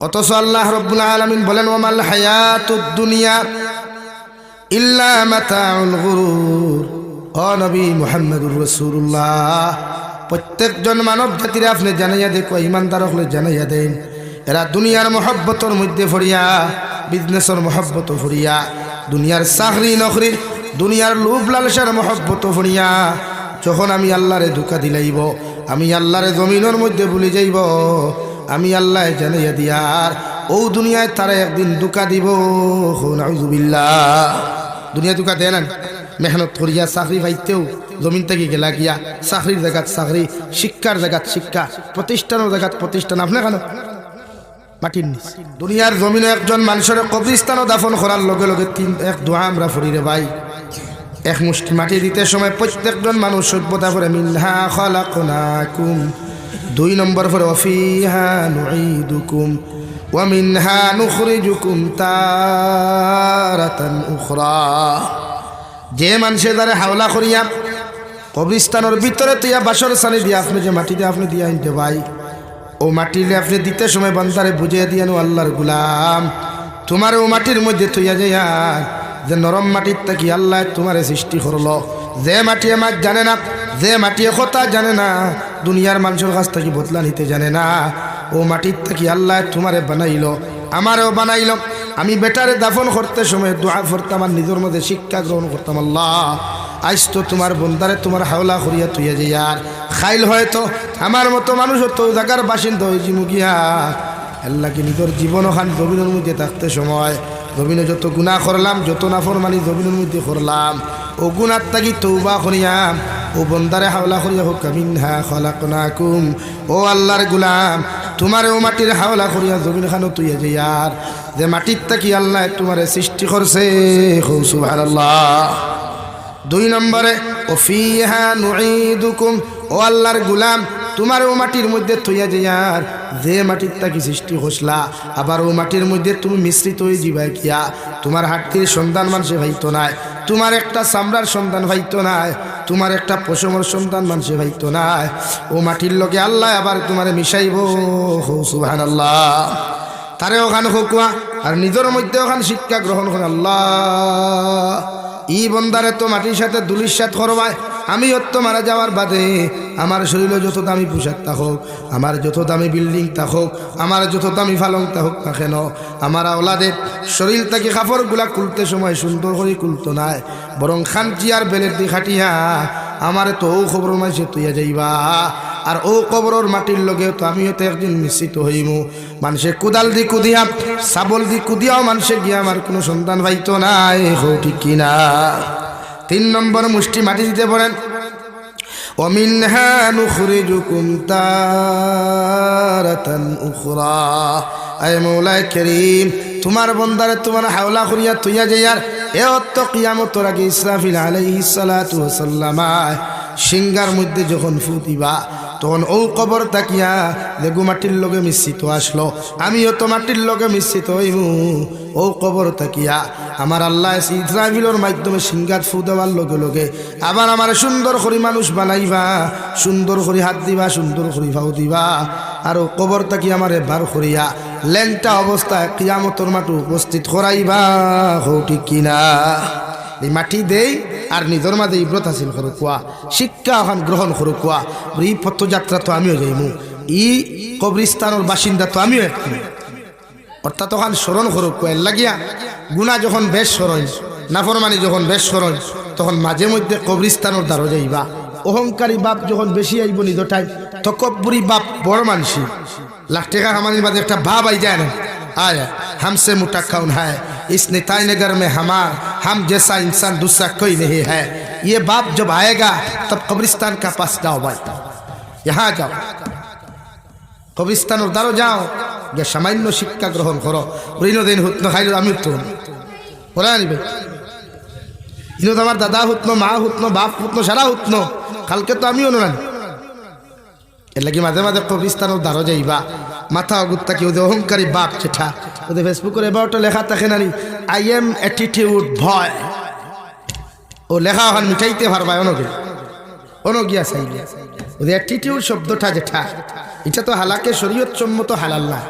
অথচ আল্লাহ রাব্বুল আলামিন বলেন ওয়ামাল হায়াতুদ দুনিয়া ইল্লা মাতাউল গুরুর। ও নবী মুহাম্মদুর রাসূলুল্লাহ, প্রত্যেকজন মানব জাতির আপনি জানাইয়া দেখো, ইমানদার হলে জানাইয়া দেন, এরা দুনিয়ার মহব্বতর মধ্যে ফরিয়া, বিজনেসের মহব্বত ফরিয়া, দুনিয়ার চাকরি নকরি, দুনিয়ার লোভ লালসার মহব্বত ফরিয়া যখন আমি আল্লাহরে ধোঁকা দিলাইব, আমি আল্লাহরে জমিনের মধ্যে ভুলে যাইব, আমি আল্লাহ জানাইয়া দিয়ার ও দুনিয়ায় তারা একদিন ধোঁকা দিব। নাউযুবিল্লাহ। দুনিয়া ধোঁকা দেয় না, মেহনত করিয়া চাকরি পাইতেও জমিন থেকে গেলা গিয়া, চাকরির জায়গাত চাকরি, শিক্ষার জায়গাত শিক্ষা, প্রতিষ্ঠানের জায়গাত প্রতিষ্ঠান, আপনি কেন মাটির নিচ। দুনিয়ার জমিনে একজন মানুষের কবরস্থানও দাফন করার লগে লগে এক দোয়া আমরা ফুরি রে ভাই, এক মুষ্টি মাটি দিতে সময় প্রত্যেকজন মানুষ সভ্যতা করে মিনহা খালাকনাকুম, 2 নম্বর পরে ওয়াফিহা নুঈদুকুম ওয়া মিনহা নুখরিজুকুম তারাতান উখরা। যে মানুষের দ্বারা হাওলা করিয়া কবরস্থানের ভিতরে তুইয়া বাসর সানি দিয়া আপনি যে মাটিতে আপনি দিয়া আনতে ভাই, ও মাটিলে আপনি দিতে সময় বান্দারে বুঝিয়ে দিয়ানো আল্লাহর গুলাম, তোমার ও মাটির মধ্যে তুইয়া যাইয়া যে নরম মাটির থাকি আল্লাহ তোমারে সৃষ্টি করলো, যে মাটি আমার জানে না, যে মাটি কথা জানে না, দুনিয়ার মানুষের কাছ থেকে বদলা নিতে জানে না, ও মাটির থাকি আল্লাহ তোমারে বানাইলো, আমারেও বানাইলো। আমি বেটারে দাফন করতে সময় দোয়া করতাম, আর নিজের মধ্যে শিক্ষা গ্রহণ করতাম, আল্লাহ আইস তো তোমার বন্দারে তোমার হাওলা করিয়া তুইয়া যে আর খাইল হয়তো আমার মতো মানুষ তো জায়গার বাসিন্দা হয়েছি মুগিয়া আল্লাহকে নিজের জীবন ওখান জমিনের মধ্যে থাকতে সময় জমিনে যত গুনাহ করলাম, যত নাফরমানি জমিনের মধ্যে করলাম, ও গুনার তাকি তৌবা করিয়াম, ও বন্দারে হাওলা করিয়া হোক মিনহা খালাকনাকুম, ও আল্লাহর গুলাম তোমার ও মাটির হাওলা করিয়া জমিন খানো তুইয়া যে আর যে মাটির তাকি আল্লাহ তোমারে সৃষ্টি করছে। সুবহানাল্লাহ। 2 নম্বরে ওয়াফিহা নুঈদুকুম, ও আল্লাহর গুলাম তোমার ও মাটির মধ্যে থইয়া যাইয়ার যে মাটির তাকি সৃষ্টি হসলা, আবার ও মাটির মধ্যে তুমি মিশ্রিত হয়ে যাবাই কিয়া, তোমার হাটটির সন্তান মানুষে ভাইতো নাই, তোমার একটা চামড়ার সন্তান ভাইতো নাই, তোমার একটা পশমের সন্তান মানুষে ভাইতো নাই, ও মাটির লগে আল্লাহ আবার তোমারে মিশাইব। সুবহানাল্লাহ। তারে ওখান হোকুয়া আর নিজের মধ্যে ওখান শিক্ষা গ্রহণ করে, আল্লাহ ই বন্দারে তো মাটির সাথে দুলির সাথে করবায়, আমি অত্য মারা যাওয়ার বাদে আমার শরীরে যত দামি পোশাক থাকুক, আমার যত দামি বিল্ডিং থাকুক, আমার যত দামি ফালং থাকুক না কেন, আমার আওলাদের শরীর থেকে কাপড়গুলা খুলতে সময় সুন্দর করে খুলতো নাই, বরং খানচি আর বেলের দি খাটিয়া আমার তো ও খবর মাসে তুইয়া যাইবা, আর ও কবরের মাটির লগে তো আমিও তো একদিন মিশ্রিত হইমু। মানুষে কুদাল দি কুদিয়া, সাবল দি কুদিয়াও মানুষে গিয়া আমার কোনো সন্তান পাইতো নাই। ঠিক কিনা? 3 নম্বর মুষ্টি মাটি দিতে পারেন ওয়ামিনহা নুখরিজুকুম তারাতান উখরা। আয় মওলাই করিম, তোমার বন্দারে তোমার হাওলা করিয়া তুইয়া যাইয়ার এ অত্ত কিয়ামতের আগে ইসরাফিল আলাইহিস সালাতু ওয়াস সালাম সিংহার মধ্যে যখন ফু দিবা, তখন ও কবর তাকিয়া লেগু মাটির লগে মিশ্রিত আসলো, আমিও তো মাটির লগে মিশ্রিত হইমু। ও কবর তাকিয়া আমার আল্লাহ ইসরাফিলের মাধ্যমে সিংহাত ফু দেওয়ার লগে লগে আবার আমার সুন্দর করে মানুষ বানাইবা, সুন্দর করে হাত দিবা, সুন্দর করে ভাও দিবা, আর ও কবর তাকিয়া আমারে বার করিয়া ল্যাংটা অবস্থায় কিয়ামতের মাঠে উপস্থিত করাইবা। ঠিক কিনা? এই মাটি দেই আর নিজের মাঝে ইব্রত হাসিল করো কোয়া, শিক্ষা ওখান গ্রহণ করো কোয়া, এই পথযাত্রা তো আমিও যাইমু, ই কবরিস্তানের বাসিন্দা তো আমিও একটু, অর্থাৎ ওখান স্মরণ করো কোয়া লাগিয়া গুণা যখন বেশ স্মরণ, নাফরমানি যখন বেশ স্মরণ, তখন মাঝে মধ্যে কবরিস্তানের দ্বারও যাইবা। অহংকারী বাপ যখন বেশি আইব নিজের টাইম, তকব্বুরি বাপ বড় মানসি লাখ টাকা হামানির মাঝে একটা ভাব আই যায় না, आया हमसे मुट्ठा कौन है इस निताई नगर में हमार हम जैसा इंसान दूसरा कोई नहीं है। ये बाप जब आएगा तब कब्रिस्तान का पास जाओ भाई, यहाँ जाओ कब्रिस्तान उदारो जाओ, ये सामान्य शिक्षा ग्रहण करो। इन दिन हुत्नो खाइल आमी हुत्नो बोला नहीं भाई, इन तुम्हार दादा हुत्नो, मा हुत्नो, बाप हुत्नो, सारा हुत्नो, कल के तो आमी होनो ना। এর লাগি মাঝে মাঝে কবরস্থানের দ্বারও যাইবা, মাথা অগুত্তা কি ওদের অহংকারী বাপ যেটা ওদের ফেসবুকের এবারটা লেখা থাকে না, আই এম অ্যাটিটিউড ভয়, ও লেখা ওখান মিটাইতে পারবা অনগিয়া চাই ওদের অ্যাটিটিউড শব্দটা যেটা, এটা তো হালাকে শরীয়ত সম্মত হালাল না,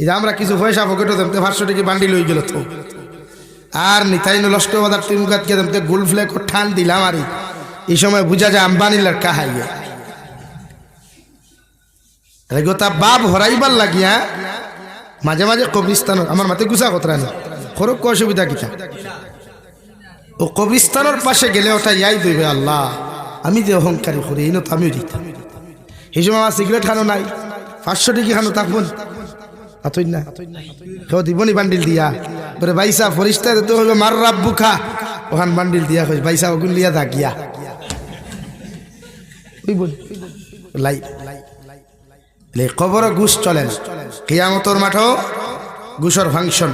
এই যে আমরা কিছু পয়সা পকেটে দেমতে 500 টাকা বান্ডিল হয়ে গেল তো আর নিতাইন লস্কর বাজার তিন গাতকে দেমতে গোল ফ্লেক ঠান দিলাম আর এই সময় বুঝা যায় আম্বানি লড়কা হাইয়ে রেগোতা বাপ হরাইবার লাগিয়া মাঝে মাঝে কবরিস্তানের আমার মাতে গুছা কতরা নেই খরক অসুবিধা কিতা ও কবরিস্তানের পাশে গেলে ওটা ইয়াই দইবে আল্লাহ আমি যে অহংকারী করি এই তো আমিও দিতাম এই সময় আমার সিগারেট খানো নাই 500 টাকা খানো থাকবো আতই না কেউ দিবনি বান্ডিল দিয়া বলে বাইসা ফরিস্তা তো হইবে মার রাব্বু খা ওখান বান্ডিল দিয়া কই বাইসা ওগুন লিয়া থাকিয়া বুঝবুন লাই লে কবর ঘুষ চলে না কিয়ামতের মাঠও ঘুষর ফাংশন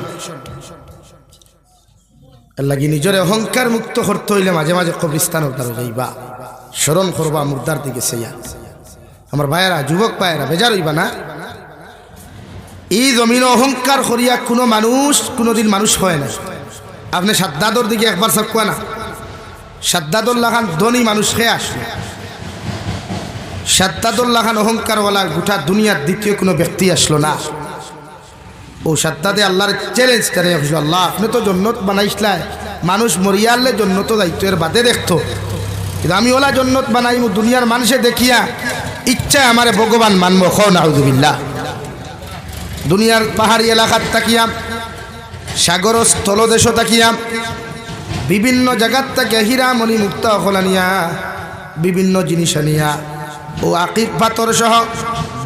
লাগি নিজের অহংকার মুক্ত করতে হইলে মাঝে মাঝে কবরিস্তানের দ্বারা যাইবা স্মরণ করবা মুর্দার দিকে সেইয়া আমার ভাইয়েরা যুবক ভাইয়েরা বেজার হইবা না এই জমিন অহংকার করিয়া কোনো মানুষ কোনোদিন মানুষ হয় না আপনি সাদ্দাদর দিকে একবার চকুয়া না সাদ্দাদুল্লাহ খান ধনী মানুষ খেয়ে আসলো সাদ্দাদুল্লাহ খান অহংকারওয়ালা গোটা দুনিয়ার দ্বিতীয় কোনো ব্যক্তি আসলো না ও সাদ্দাদে আল্লাহর চ্যালেঞ্জ করে আল্লাহ আপনি তো জন্নত বানাইছিলেন মানুষ মরিয়ালে জন্নত দায়িত্ব এর বাদে দেখতো কিন্তু আমি ওলা জন্নত বানাই দুনিয়ার মানুষে দেখিয়া ইচ্ছা আমারে ভগবান মানব খ নাউযুবিল্লাহ দুনিয়ার পাহাড়ি এলাকার তাকিয়াম সাগর স্থলদেশ তাকিয়াম বিভিন্ন জায়গার থেকে হীরা মণি মুক্তা খোলানিয়া বিভিন্ন জিনিস আনিয়া ও আকিব পাথর সহ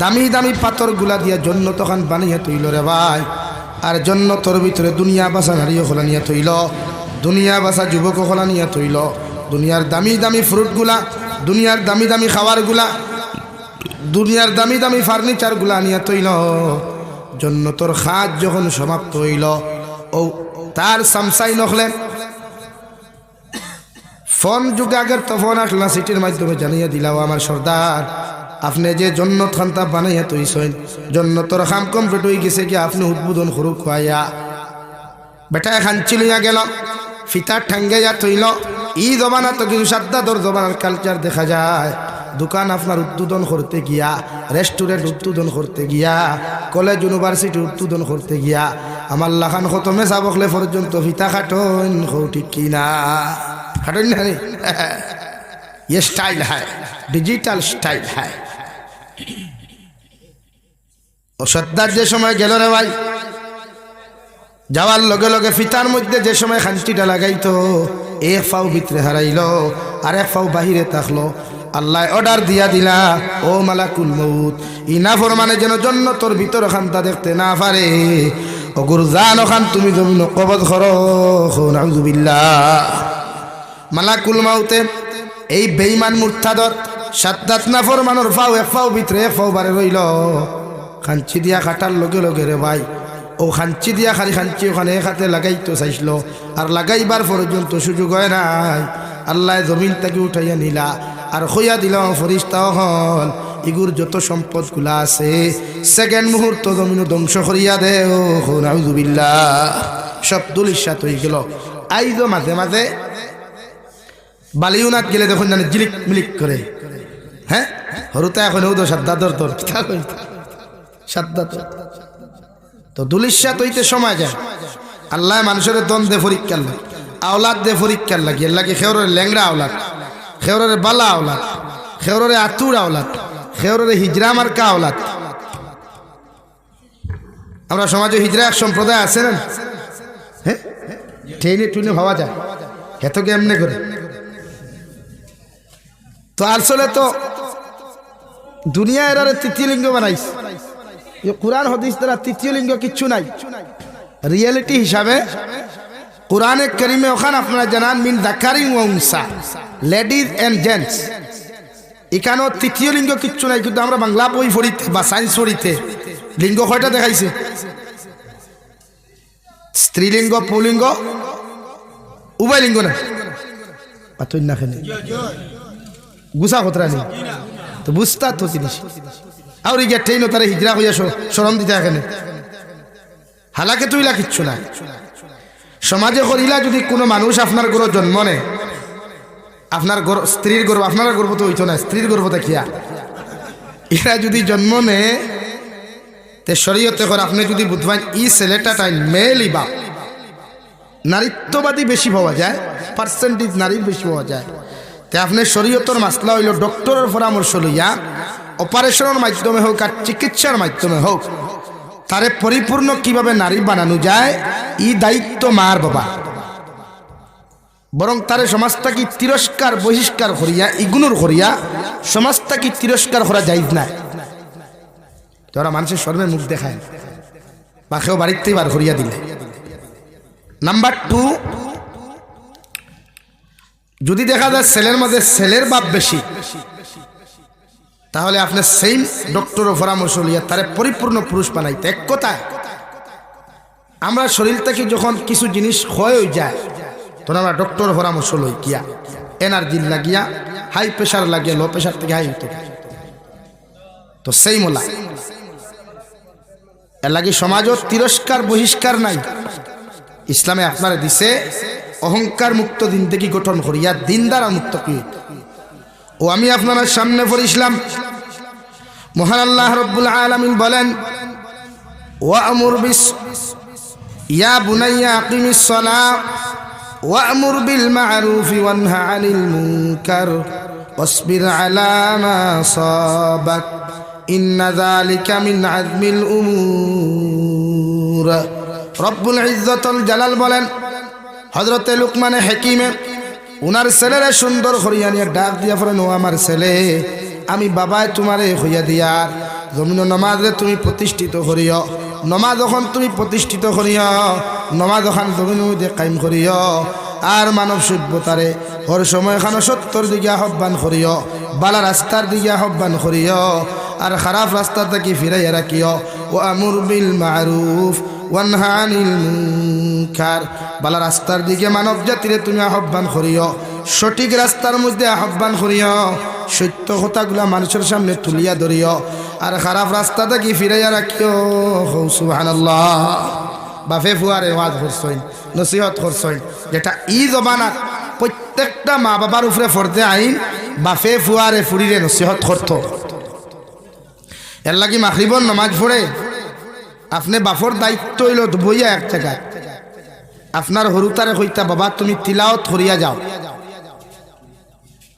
দামি দামি পাথরগুলা দিয়া জন্নত খান বানিয়ে তৈল রে ভাই আর জন্নতর ভিতরে দুনিয়া বাসা নারীও খোলানিয়া তৈল দুনিয়া বাসা যুবক খোলানিয়া তৈল দুনিয়ার দামি দামি ফ্রুটগুলা দুনিয়ার দামি দামি খাবারগুলা দুনিয়ার দামি দামি ফার্নিচারগুলা আনিয়া তৈল জন্নতর খাজ যখন সমাপ্ত হইল ও তার সামসাই নখলে ফোন যুগে আগের তো ফোন আসলো সিটির মাধ্যমে জানিয়ে দিলাও আমার সর্দার আপনি যে জন্নত খান্তা বানাইয়া তৈছেন জন্নতর খাম কমপ্লিট হয়ে গেছে কি আপনি উদ্বোধন করু খুয়াইয়া বেটা খাঞ্চি লইয়া গেল ফিতার ঠাঙ্গাইয়া তৈল ই জবানা তো কিছু সাদ্দাদর জবানার কালচার দেখা যায় দোকান আপনার উদ্বোধন করতে গিয়া রেস্টুরেন্ট উদ্বোধন করতে গিয়া কলেজ ইউনিভার্সিটি উদ্বোধন করতে গিয়া আমার লাখান খতমে চাবকলে পর্যন্ত ফিতা খাটন হো ঠিক কিনা খাটন না রে ये स्टाइल है डिजिटल स्टाइल है ও সত্তার যে সময় গেল রে ভাই যাওয়ার লগে লগে ফিতার মধ্যে যে সময় খাঞ্চিটা লাগাইতো এক ফাও ভিতরে হারাইলো আর এক ফাও বাহিরে থাকলো আল্লাহ অর্ডার দিয়া দিলা ও মালাকুল মউত ইনা ফরমানে যেন জন্নতর ভিতর খান্তা দেখতে না পারে ও গুরজান ওখান তুমি জমিন কবজ করো নাউযুবিল্লাহ মালাকুল মউতে এই বেঈমান মুরতাদর সাদ্দাত না ফরমানোর ফাও এক ফাও ভিতরে এক ফাও বারে রইল খাঞ্চি দিয়া কাটার লগে লগে রে ভাই ও খাঞ্চি দিয়া খালি খাঞ্চি ওখানে এক হাতে লাগাইতো চাইছিল আর লাগাইবার পর্যন্ত সুযোগ হয় নাই আল্লাহ জমিন থেকে উঠাইয়া নিলা আর হইয়া দিল ফরিস্তা হল ইগুর যত সম্পদগুলা আছে সেকেন্ড মুহূর্ত জমিন ধ্বংস করিয়া দে ও নাউযুবিল্লাহ সব দুলিশাত হয়ে গেল আইজো মাঝে মাঝে বালিউনাথ গেলে দেখুন জানে জিলিক মিলিক করে হ্যাঁ হরুতা এখন তো সাদ্দাদর তোর সাদ্দাদর তো দুলিশাত হইতে সময় যায় আল্লাহ মানুষের দ্বন্দ্বে পরীক্ষার লাগে আওলাদ দে পরীক্ষার লাগে এর লাগে খেওরের ল্যাংড়া আওলাদ খেওরের বালা আওলাদ খেওরের আতুর আওলাদ খেওরের হিজরা মার্কা আওলাদ আমরা সমাজে হিজরা এক সম্প্রদায় আছে না হ্যাঁ ট্রেনে টুনে ভাবা যায় এত কেমনে করে তো আসলে তো দুনিয়া এর তৃতীয় লিঙ্গ বানাইছে কোরআন হাদিস দ্বারা তৃতীয় লিঙ্গ কিচ্ছু নাই রিয়েলিটি হিসাবে কোরআনে কারিমে ওখানে আপনারা জানান মিন যাকারিন ওয়া উনসা লেডিজ এন্ড জেন্টস এখানেও তৃতীয় লিঙ্গ কিচ্ছু নাই কিন্তু আমরা বাংলা বই পড়িতে বা সায়েন্স পড়িতে লিঙ্গ কয়টা দেখাইছে স্ত্রীলিঙ্গ পুলিঙ্গ উভয় লিঙ্গ না পাতুই না খেলে গুসা খতরা নেই তো বুঝতা তো জিনিস আর এই ট্রেন তারা হিজরা হইয়া শরম দিতে এখানে হালাকে তুইলা কিচ্ছু না সমাজে করিলা যদি কোনো মানুষ আপনার গর্ভ জন্ম নেয় আপনার স্ত্রীর গর্ভ আপনার গর্ভ তো হইতো না স্ত্রীর গর্ভ দেখিয়া এরা যদি জন্ম নেয় তে শরীয়তে করে আপনি যদি বুঝবেন ই ছেলেটা টাইম মেলই বা নারীত্ববাদী বেশি পাওয়া যায়, পার্সেন্টেজ নারীর বেশি পাওয়া যায়, তে আপনি শরীয়তর মাসলা হইল ডক্টরের পরামর্শ লইয়া অপারেশনের মাধ্যমে হোক আর চিকিৎসার মাধ্যমে হোক তারে পরিপূর্ণ কিভাবে নারী বানানো যায় ই দায়িত্ব মার বাবা। বরং তারে সমাজটাকে তিরস্কার বহিষ্কার করিয়া ইগনোর করিয়া সমাজটাকে তিরস্কার করা যাইজ না। যারা মানুষের শর্মে মুখ দেখায় বা কেউ বাড়িতেই বার করিয়া দিলে। নাম্বার 2, যদি দেখা যায় ছেলের মধ্যে ছেলের বাপ বেশি, তাহলে আপনি সেই ডক্টরের পরামর্শ লিয়া তারে পরিপূর্ণ পুরুষ বানাইতে। এক কথায় আমরা শরীর থেকে যখন কিছু জিনিস ক্ষয় হয়ে যায় তখন আমরা ডক্টরের পরামর্শ লই গিয়া এনার্জি লাগিয়া হাই প্রেশার লাগিয়া লো প্রেশার থেকে হাই হইতে তো সেই মোলা এর লাগে সমাজও তিরস্কার বহিষ্কার নাই। ইসলামে আপনারা দিছে অহংকার মুক্ত দিন থেকে গঠন করিয়া দিন দ্বারা মুক্ত করি। ও আমি আপনার সামনে পড়িছিলাম মহান আল্লাহ রব্বুল আলামিন বলেন ওয়া'মুর বিস ইয়া বুনাইয়া আকিমিস সালাহ ওয়া'মুর বিল মা'রুফি ওয়ানহা আনিল মুনকার ওয়াসবির আলা মা সাবাক ইন্না যালিকা মিন আযমিল উমুর। রব্বুল ইজ্জতুল জালাল বলেন হযরতে লুকমান হাকিমে উনার ছেলেরে সুন্দর করিয়া নিয়ে ডাক দিয়া পড়েন, ও আমার ছেলে, আমি বাবায় তোমারে হইয়া দিয়ার জমিন নমাজে তুমি প্রতিষ্ঠিত করিও। নমাজ যখন তুমি প্রতিষ্ঠিত করিও, নমাজ যখন জমিন মধ্যে কায়েম করিও, আর মানব সভ্যতারে হর সময় খানো সত্যর দিকে আহ্বান করিও, বালা রাস্তার দিকে আহ্বান করিও, আর খারাপ রাস্তা থেকে ফিরাইয়া রাখিও। ও আমুর বিল মারুফ ওয়ানহা আনিল মুনকার, বালা রাস্তার দিকে মানব জাতিরে তুমি আহ্বান করিও, সঠিক রাস্তার মধ্যে আহ্বান করিও, সত্য কথাগুলা মানুষের সামনে তুলিয়া ধরিও, আর খারাপ রাস্তা থেকে ফিরাইয়া রাখিও। সুবহানাল্লাহ। বাফে ফুয়ারে ওয়াজ করছেন, নসিহত করছেন, যেটা ই জমানাত প্রত্যেকটা মা বাবার উপরে ফরজে আইন বাফে ফুয়ারে ফুরিরে নসিহত করতো। এর লাগি মাগরিবর নামাজ পড়ে আপনি বাফর দায়িত্ব হইল বইয়া এক জায়গায় আপনার হরুতারে কইতা, বাবা তুমি তিলাওয়াত করিয়া যাও।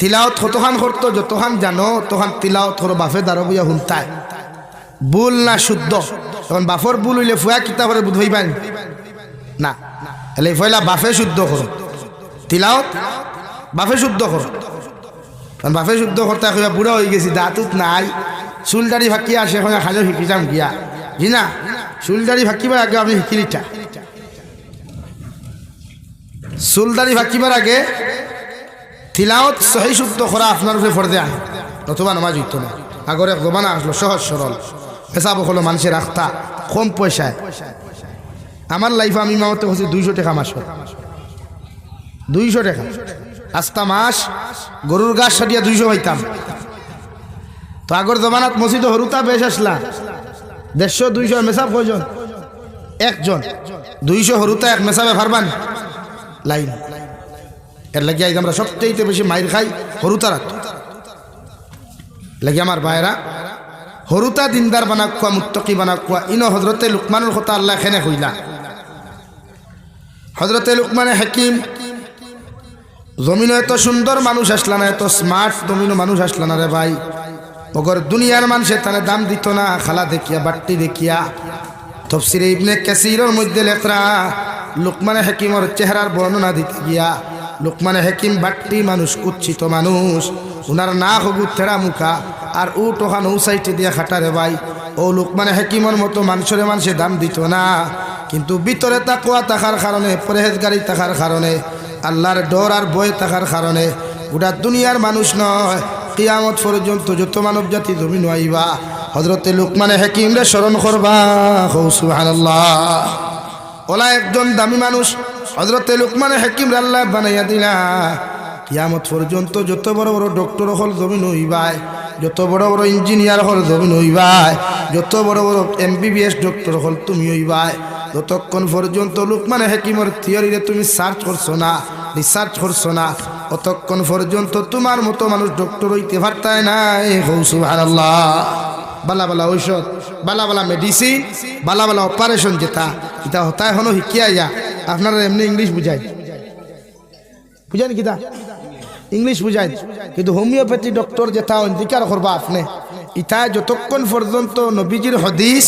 তিলাওয়াত কতখান করতো, যতখান জানো তখন তিলাওয়াত করো, বাফে দাঁড়ো বইয়া শুনতায় ভুল না শুদ্ধ। তখন বাফর ভুল হইলে ফুয়া কিতা করে বুধ হইবেন না, এলে ফয়লা বাফে শুদ্ধ করো, তিলাওয়াত বাফে শুদ্ধ করো। তখন বাফে শুদ্ধ করতে কইয়া বুড়া হয়ে গেছি, দাঁতুত নাই, চুলদারি ফাঁকিয়া আসে, এখন খাজো শিখিতাম গিয়া জি না, চুলদারি ফাঁকিবার আগে আপনি শিখিলিটা, চুলদারি ফাঁকিবার আগে তিলাওয়াত সহি শুদ্ধ করা আপনার উপরে ফরজে আইন, নতুবা নামাজ হইতো না। আগর এক জমানা আসলো সহজ সরল, পেশাব হলো মানুষের রাখতা কম পয়সায়। আমার লাইফে আমি মামতে হচ্ছে 200 টাকা মাস, 200 টাকা আস্তা মাস গরুর গাছ সাটিয়া 200 হইতাম। তো আগর জমানাত মসজিদে হরুতা বেশ আসলা 150 200 মেসাব কয়জন, একজন 200 হরুতা এক মেসাবে পারবান লাইন। এর লাগিয়ে আমরা সবচেয়ে বেশি মাইর খাই হরুতারা। লাগে আমার ভাইরা হরুতা দিনদার বানা কুয়া মুত্তকি বানা কুয়া ইনো হজরতে লুকমানের কথা আল্লাহ এখানে কইলা। হজরতে লুকমানে হাকিম জমিনও এত সুন্দর মানুষ আসলা না, এত স্মার্ট জমিনও মানুষ আসলা না রে ভাই। মগর দুনিয়ার মানুষের তানে দাম দিত না, খালা দেখিয়া বাট্টি দেখিয়া। তফসিরে ইবনে কাসিরের মধ্যে লেখরা লুকমানে হাকিমের চেহারার বর্ণনা দিতে গিয়া, লুকমানে হাকিম বাট্টি মানুষ, কুচ্ছিত মানুষ, উনার না হবু থেড়া মুখা, আর ও টোহান ও সাইটে দিয়া খাটারে ভাই। ও লুকমানে হাকিমের মতো মানুষের মানুষে দাম দিত না, কিন্তু ভিতরে তাকওয়া থাকার কারণে, পরহেজগারি থাকার কারণে, আল্লাহর ডর আর ভয় থাকার কারণে গোটা দুনিয়ার মানুষ নয়, কিয়ামত পর্যন্ত যত মানব জাতি জমিন আইবা হযরতে লুকমানে হাকিম রে স্মরণ করবা। সুবহানাল্লাহ। ওলা একজন দামি মানুষ হযরতে লুকমানে হাকিম রে আল্লাহ বানাইয়া দিলা। কিয়ামত পর্যন্ত যত বড় বড় ডক্টর হল জমিন হইবাই, যত বড় বড় ইঞ্জিনিয়ার হল জমিন হইবাই, যত বড় বড় MBBS ডক্টর হল তুমি হইবাই, যতক্ষণ পর্যন্ত লুকমানে হাকিমের থিওরিরে তুমি সার্চ করছো না, রিসার্চ করছো না, ততক্ষণ পর্যন্ত তোমার মতো মানুষ ডক্টর হইতে পারতায় নাই। সুবহানাল্লাহ। বালা বালা ঔষধ, বালা বালা মেডিসিন, বালা বালা অপারেশন যেটা এটা হতায় হনো শিকিয়া যা আপনারা এমনি ইংলিশ বুঝাই বুঝান কিতা ইংলিশ বুঝাই, কিন্তু হোমিওপ্যাথি ডক্টর যেটা অধিকার করবা আপনি ইটা যতক্ষণ পর্যন্ত নবীজির হাদিস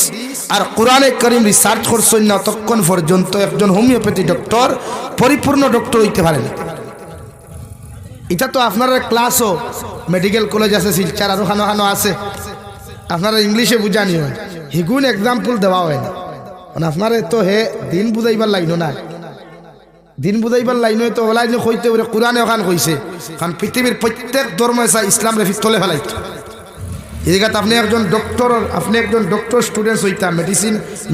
আর কোরআনে কারীম রিসার্চ করছেন না ততক্ষণ পর্যন্ত একজন হোমিওপ্যাথি ডক্টর পরিপূর্ণ ডক্টর হইতে পারে না। এটা তো আপনার ক্লাসও মেডিকেল কলেজ আছে, শিলচার আরো খানো খানো আছে, আপনারা ইংলিশে বুঝানি হয়, হিগুন এক্সাম্পল দেওয়া হয় না। মানে আপনারা তো হে দিন বুঝাইবার লাইনো না, দিন বুঝাইবার লাইন তো ওলাই যে কইতে পারে কোরআনে ওখান কইছে, কারণ পৃথিবীর প্রত্যেক ধর্ম এসা ইসলাম রেফি তলে ফেলাইত। এই জায়গাতে আপনি একজন ডক্টর স্টুডেন্টস হইতা,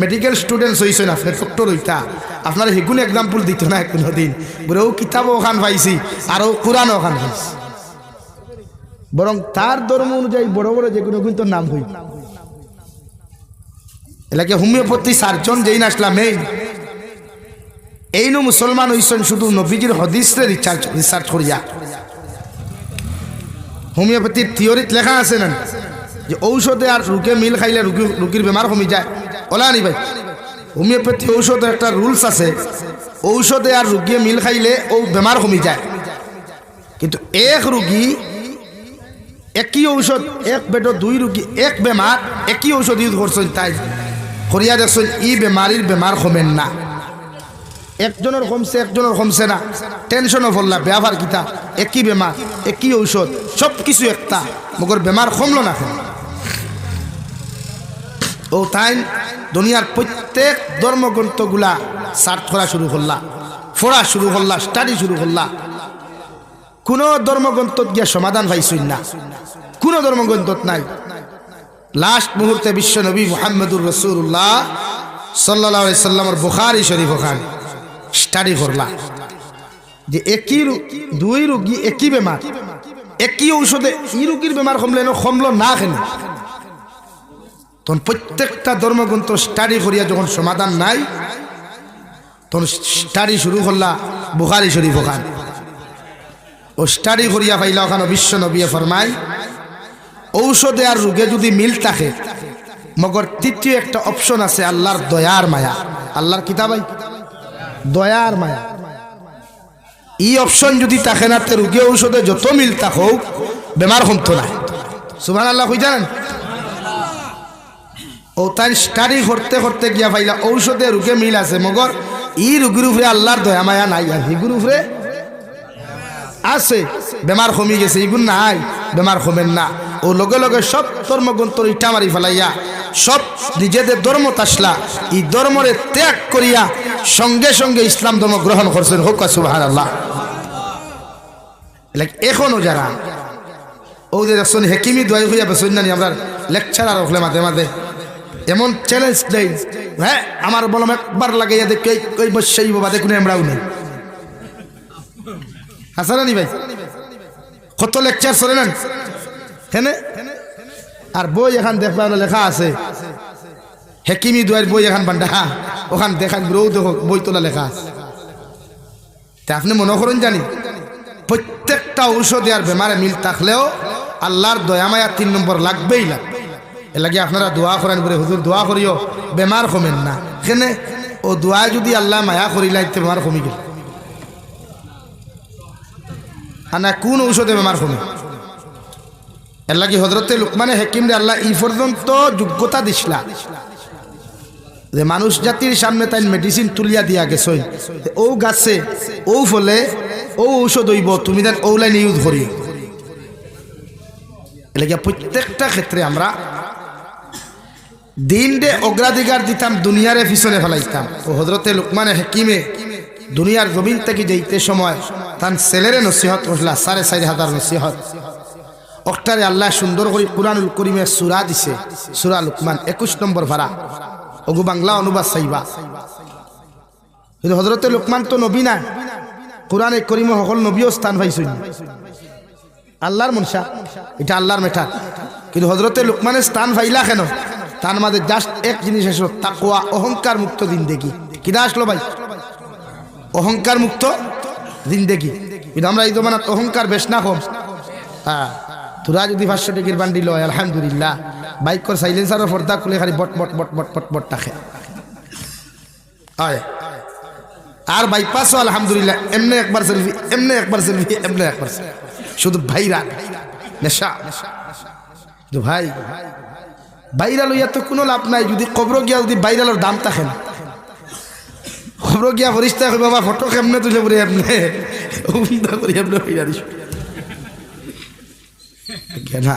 মেডিকেল স্টুডেন্টস হইছেন, আপনি ডক্টর হইতা, আপনার হেগুন এক্সাম্পল দিত না কোনো দিন বলে ও কিতাবও ওখান পাইছি আর ও কোরআনও ওখান পাইছি, বরং তার ধর্ম অনুযায়ী বড় বড় যে কোনো কিন্তু নাম হই এলাকে হোমিওপ্যাথি সার্জন যেই না আসলাম এই মুসলমান হইছেন শুধু নবীজির হাদিসে রিসার্চ করিয়া। হোমিওপ্যাথির থিওরিত লেখা আছে না যে ঔষধে আর রোগে মিল খাইলে রোগীর বেমার কমে যায়, ওলা নি ভাই। হোমিওপ্যাথি ঔষধে একটা রুলস আছে, ঔষধে আর রোগী মিল খাইলে ও বেমার কমে যায়, কিন্তু এক রোগী একই ঔষধ এক বেডর দুই রোগী এক বেমার একই ঔষধ ইউজ করছেন, তাই করিয়া দেখছেন ই বেমারির বেমার কমেন না, একজনের কমছে একজনের কমছে না, টেনশনও পড়লা ব্যবহার কিতা একই বেমার একই ঔষধ সব কিছু একটা মগর বেমার কমলো না কেন। ও তাই দুনিয়ার প্রত্যেক ধর্মগ্রন্থগুলা সার্চ করা শুরু করলা, পড়া শুরু করলা, স্টাডি শুরু করলা, কোনো ধর্মগ্রন্থ গিয়া সমাধান পাইছই না, কোনো ধর্মগ্রন্থ নাই। লাস্ট মুহূর্তে বিশ্ব নবী মুহাম্মদুর রাসূলুল্লাহ সাল্লাল্লাহু আলাইহি সাল্লামের বুখারী শরীফ ওখান স্টাডি করলা যে একই দুই রোগী একই বেমার একই ঔষধে এই রোগীর বেমার কমলো না কেন, তখন প্রত্যেকটা ধর্মগ্রন্থ স্টাডি করিয়া যখন সমাধান নাই তখন স্টাডি শুরু করলা বুখারী শরীফ ওখান। ও স্টাডি করিয়া পাইলা ওখানে বিশ্ব নবী ফরমায় ঔষধে আর রোগে যদি মিল থাকে মগর তৃতীয় একটা অপশন আছে আল্লাহর দয়ার মায়া, আল্লাহর কিতাবাই দয়ার মায়া, এই অপশন যদি থাকে না তে রোগে ঔষধে যত মিল থাকুক বেমার কমতো না। সুবহানাল্লাহ কই জানেন। ও তাই স্টাডি করতে করতে গিয়া পাইলা ঔষধে রোগে মিল আছে মগর এই রোগীর উপরে আল্লাহর দয়া মায়া নাই, আর হিগুর উপরে আছে বেমার কমি গেছে, ইগুন নাই বেমার কমেন না। ও লগে লগে সব ধর্মগ্রন্থ ইটা মারি ফেলাইয়া সব নিজেদের ধর্ম তাসলা এই ধর্মরে ত্যাগ করিয়া সঙ্গে সঙ্গে ইসলাম ধর্ম গ্রহণ করছেন। হোক সুবহানাল্লাহ। এখনো যারা ওদের আসুন হেকিমি দোয়াই হইয়া বেসন জানি আমরা লেকচারার হলে মাঝে মাঝে এমন চ্যালেঞ্জ দেই, হ্যাঁ আমার বলম একবার লাগাইয়া দেখে ওই বসেই বাবা দেখুন আমরাও নেই হাসানি ভাই কত লেকচার চলে নেন হেনে। আর বই এখান দেখবা লেখা আছে হেকিমি দোয়ার বই এখান বান্ডা ওখান দেখান দেখো বই তোলা লেখা আছে। তা আপনি মনে করেন জানি প্রত্যেকটা ঔষধে আর বেমারে মিল থাকলেও আল্লাহর দয়া মায়া 3 নম্বর লাগবেই লাগবে। এর লাগে আপনারা দোয়া করেন বলে হুজুর দোয়া করিও বেমার কমেন না কেনে, ও দোয়া যদি আল্লাহ মায়া করিলাইতে বেমার কমি গেল আর না কোন ঔষধে বেমার কমে। এর লাগে হযরতে লুকমানে হাকিম রে আল্লাহ এই পর্যন্ত যোগ্যতা দিছলা যে মানুষ জাতির সামনে তাই মেডিসিন তুলিয়া দিয়া গেছে, ও গাছে ও ফলে ও ঔষধ হইব তুমি দেন ও লাইন ইউজ করি। এলাকা প্রত্যেকটা ক্ষেত্রে আমরা দিন ডে অগ্রাধিকার দিতাম, দুনিয়ারে পিছনে ফেলাইতাম। ও হযরতে লুকমানে হাকিমে দুনিয়ার জমিন থেকে যাইতে সময় তার ছেলেরে নসিহত করলা 4,500 নসিহত অক্টারে আল্লাহ সুন্দর করে কুরআনুল কারীমে সূরা দিছে, সূরা লুকমান 21 নম্বর ভাড়া ওগো বাংলা অনুবাদ চাইবা। কিন্তু হযরতে লুকমান তো নবী না, কুরআনে কারীমে সকল নবীও স্থান পাইছেন, আল্লাহর মনসা এটা আল্লাহর মেঠা। কিন্তু হযরতে লুকমানের স্থান পাইলা কেন? তার মাঝে জাস্ট এক জিনিস আসলো তাকওয়া, অহংকার মুক্ত জিন্দেগি। কিনা আসলো ভাই? অহংকার মুক্ত জিন্দেগি। কিন্তু আমরা এই জমানাত অহংকার বেশ না কম। হ্যাঁ তোরা যদি 500 টাকার বান্ডিল হয় আলহামদুলিল্লাহ, বাইকর সাইলেন্সারের পর্দা খুলে খালি বট বট বট বট বট বট টাকে হয়। আর বাইপাসও আলহামদুলিল্লাহ এমনি একবার সেলফি, এমনি একবার সেলফি, এমনি একবার selfie। শুধু ভাইরাল নেশা। ভাই ভাইরাল হইয়া তো কোনো লাভ নাই যদি কবর গিয়া যদি ভাইরালের দাম থাকে না। খবর গিয়া ফরিস্তা কই বাবা ফটো কেমনে তুলে পড়ে এমনি উল্টা করে এমনি ভাইরাল না।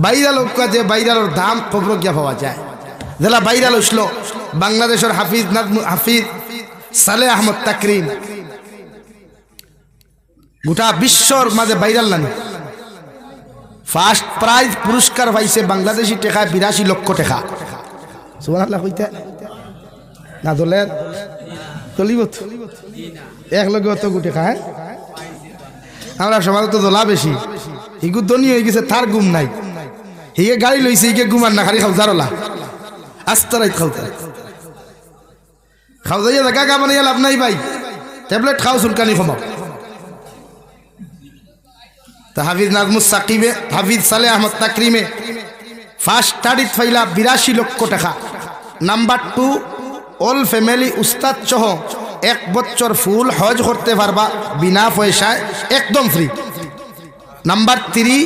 ভাইরাল হোক যে ভাইরালের দাম খবর গিয়া পাওয়া যায়। যেলা ভাইরাল হইছিল বাংলাদেশের হাফিজ সালেহ আহমদ তাকরিম, গোটা বিশ্বর মাঝে ভাইরাল নানি। ফার্স্ট প্রাইজ পুরস্কার পাইছে বাংলাদেশি টাকা 82 লক্ষ টাকা। সুবহানাল্লাহ কইতে না দলের চলিব এক লগে অত গুটে খায়। আমরা সমাজ তো দোলা বেশি, হিগু ধনী হয়ে গেছে তার ঘুম নাই, হিগে গাড়ি লইছে হিগে ঘুমান না, খালি খাওজারলা আস্তারাই খাওজাইয়া দেখা গা বানাইয়া লাভ নাই ভাই, ট্যাবলেট খাও চুলকানি কমাও। তা হাফিজ নাজমুস সাকিবে হাফিজ সালেহ আহমদ তাকরিমে ফার্স্ট স্টাডিত ফাইলা 82 লক্ষ টাকা। নাম্বার 2 অল ফ্যামিলি উস্তাদ সহ 1 বছর ফুল হজ করতে পারবা বিনা পয়সায়, একদম ফ্রি। নাম্বার 3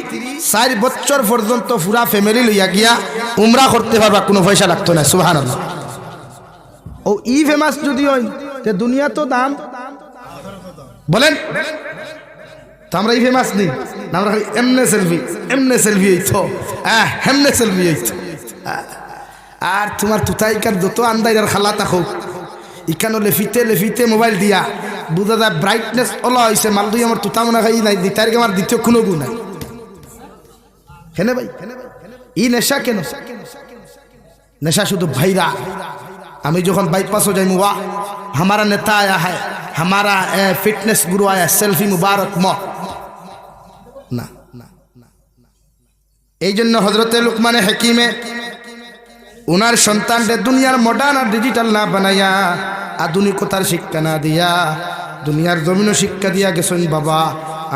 4 বছর পর্যন্ত পুরা ফ্যামিলি লইয়া গিয়া উমরা করতে পারবা, কোনো পয়সা লাগতো না। সুবহানাল্লাহ। ও ই ফেমাস যদি হয় তে দুনিয়া তো দাম বলেন তো আমরা ই ফেমাস নেই না, আমরা এমনে সেলফি হইতো হেমনে সেলফি হইতো। আর তোমার তুতাইকার যত আন্দাইরার খালা থাকুক ইকানো লেফিতে মোবাইল দিয়া বুঝা যায় ব্রাইটনেস ওলা হয়েছে, মাল দুই আমার তুতা মনে খাই নাই, তারিখে আমার দ্বিতীয় কোনো গু নাই। হেনে ভাই ই নেশা কেন? নেশা শুধু ভাইরা। আমি যখন বাইপাসও যাই ওয়া हमारा नेता आया है, हमारा फिटनेस गुरु आया, सेल्फी मुबारक म না। এই জন্য হযরতে লুকমানে হাকিমে উনার সন্তানদের দুনিয়ার মডার্ন আর ডিজিটাল না বানাইয়া আধুনিকতার শিক্ষা না দিয়া দুনিয়ার জমিনও শিক্ষা দিয়া গেছেন। বাবা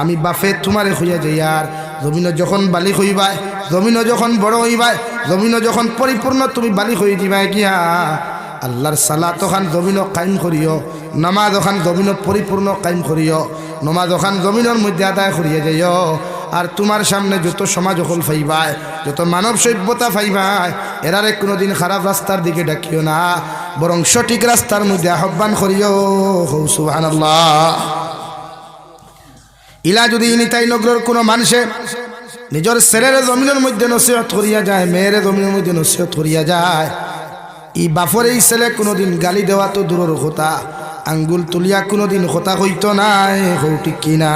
আমি বাফে তোমারে হইয়া যাই, আর জমিনও যখন বালিক হইবায়, জমিনও যখন বড় হইবায়, জমিনও যখন পরিপূর্ণ তুমি বালিক হয়ে দিবাই গিয়া আল্লাহর সালাত ওখান জমিনও কায়েম করিও, নামাজ ওখান জমিনও পরিপূর্ণ কায়েম করিও, নামাজ ওখান জমিনের মধ্যে আদায় করিয়া যাইও। আর তোমার সামনে যত সমাজ হল ফাইবায়, যত মানব সভ্যতা ফাইবায়, এরারে কোনোদিন খারাপ রাস্তার দিকে ডাকিও না, বরং সঠিক রাস্তার মধ্যে আহ্বান করিও। সুবহানাল্লাহ। ইলা যদি নিতাই নগরের কোনো মানুষে নিজের ছেলের জমিনের মধ্যে নসিহত করিয়া যায়, মেয়ের জমিনের মধ্যে নসিহত করিয়া যায়, ই বাপর এই ছেলে কোনোদিন গালি দেওয়া তো দূরের কথা, আঙ্গুল তুলিয়া কোনোদিন কথা হইতো নাই। হৌটি কিনা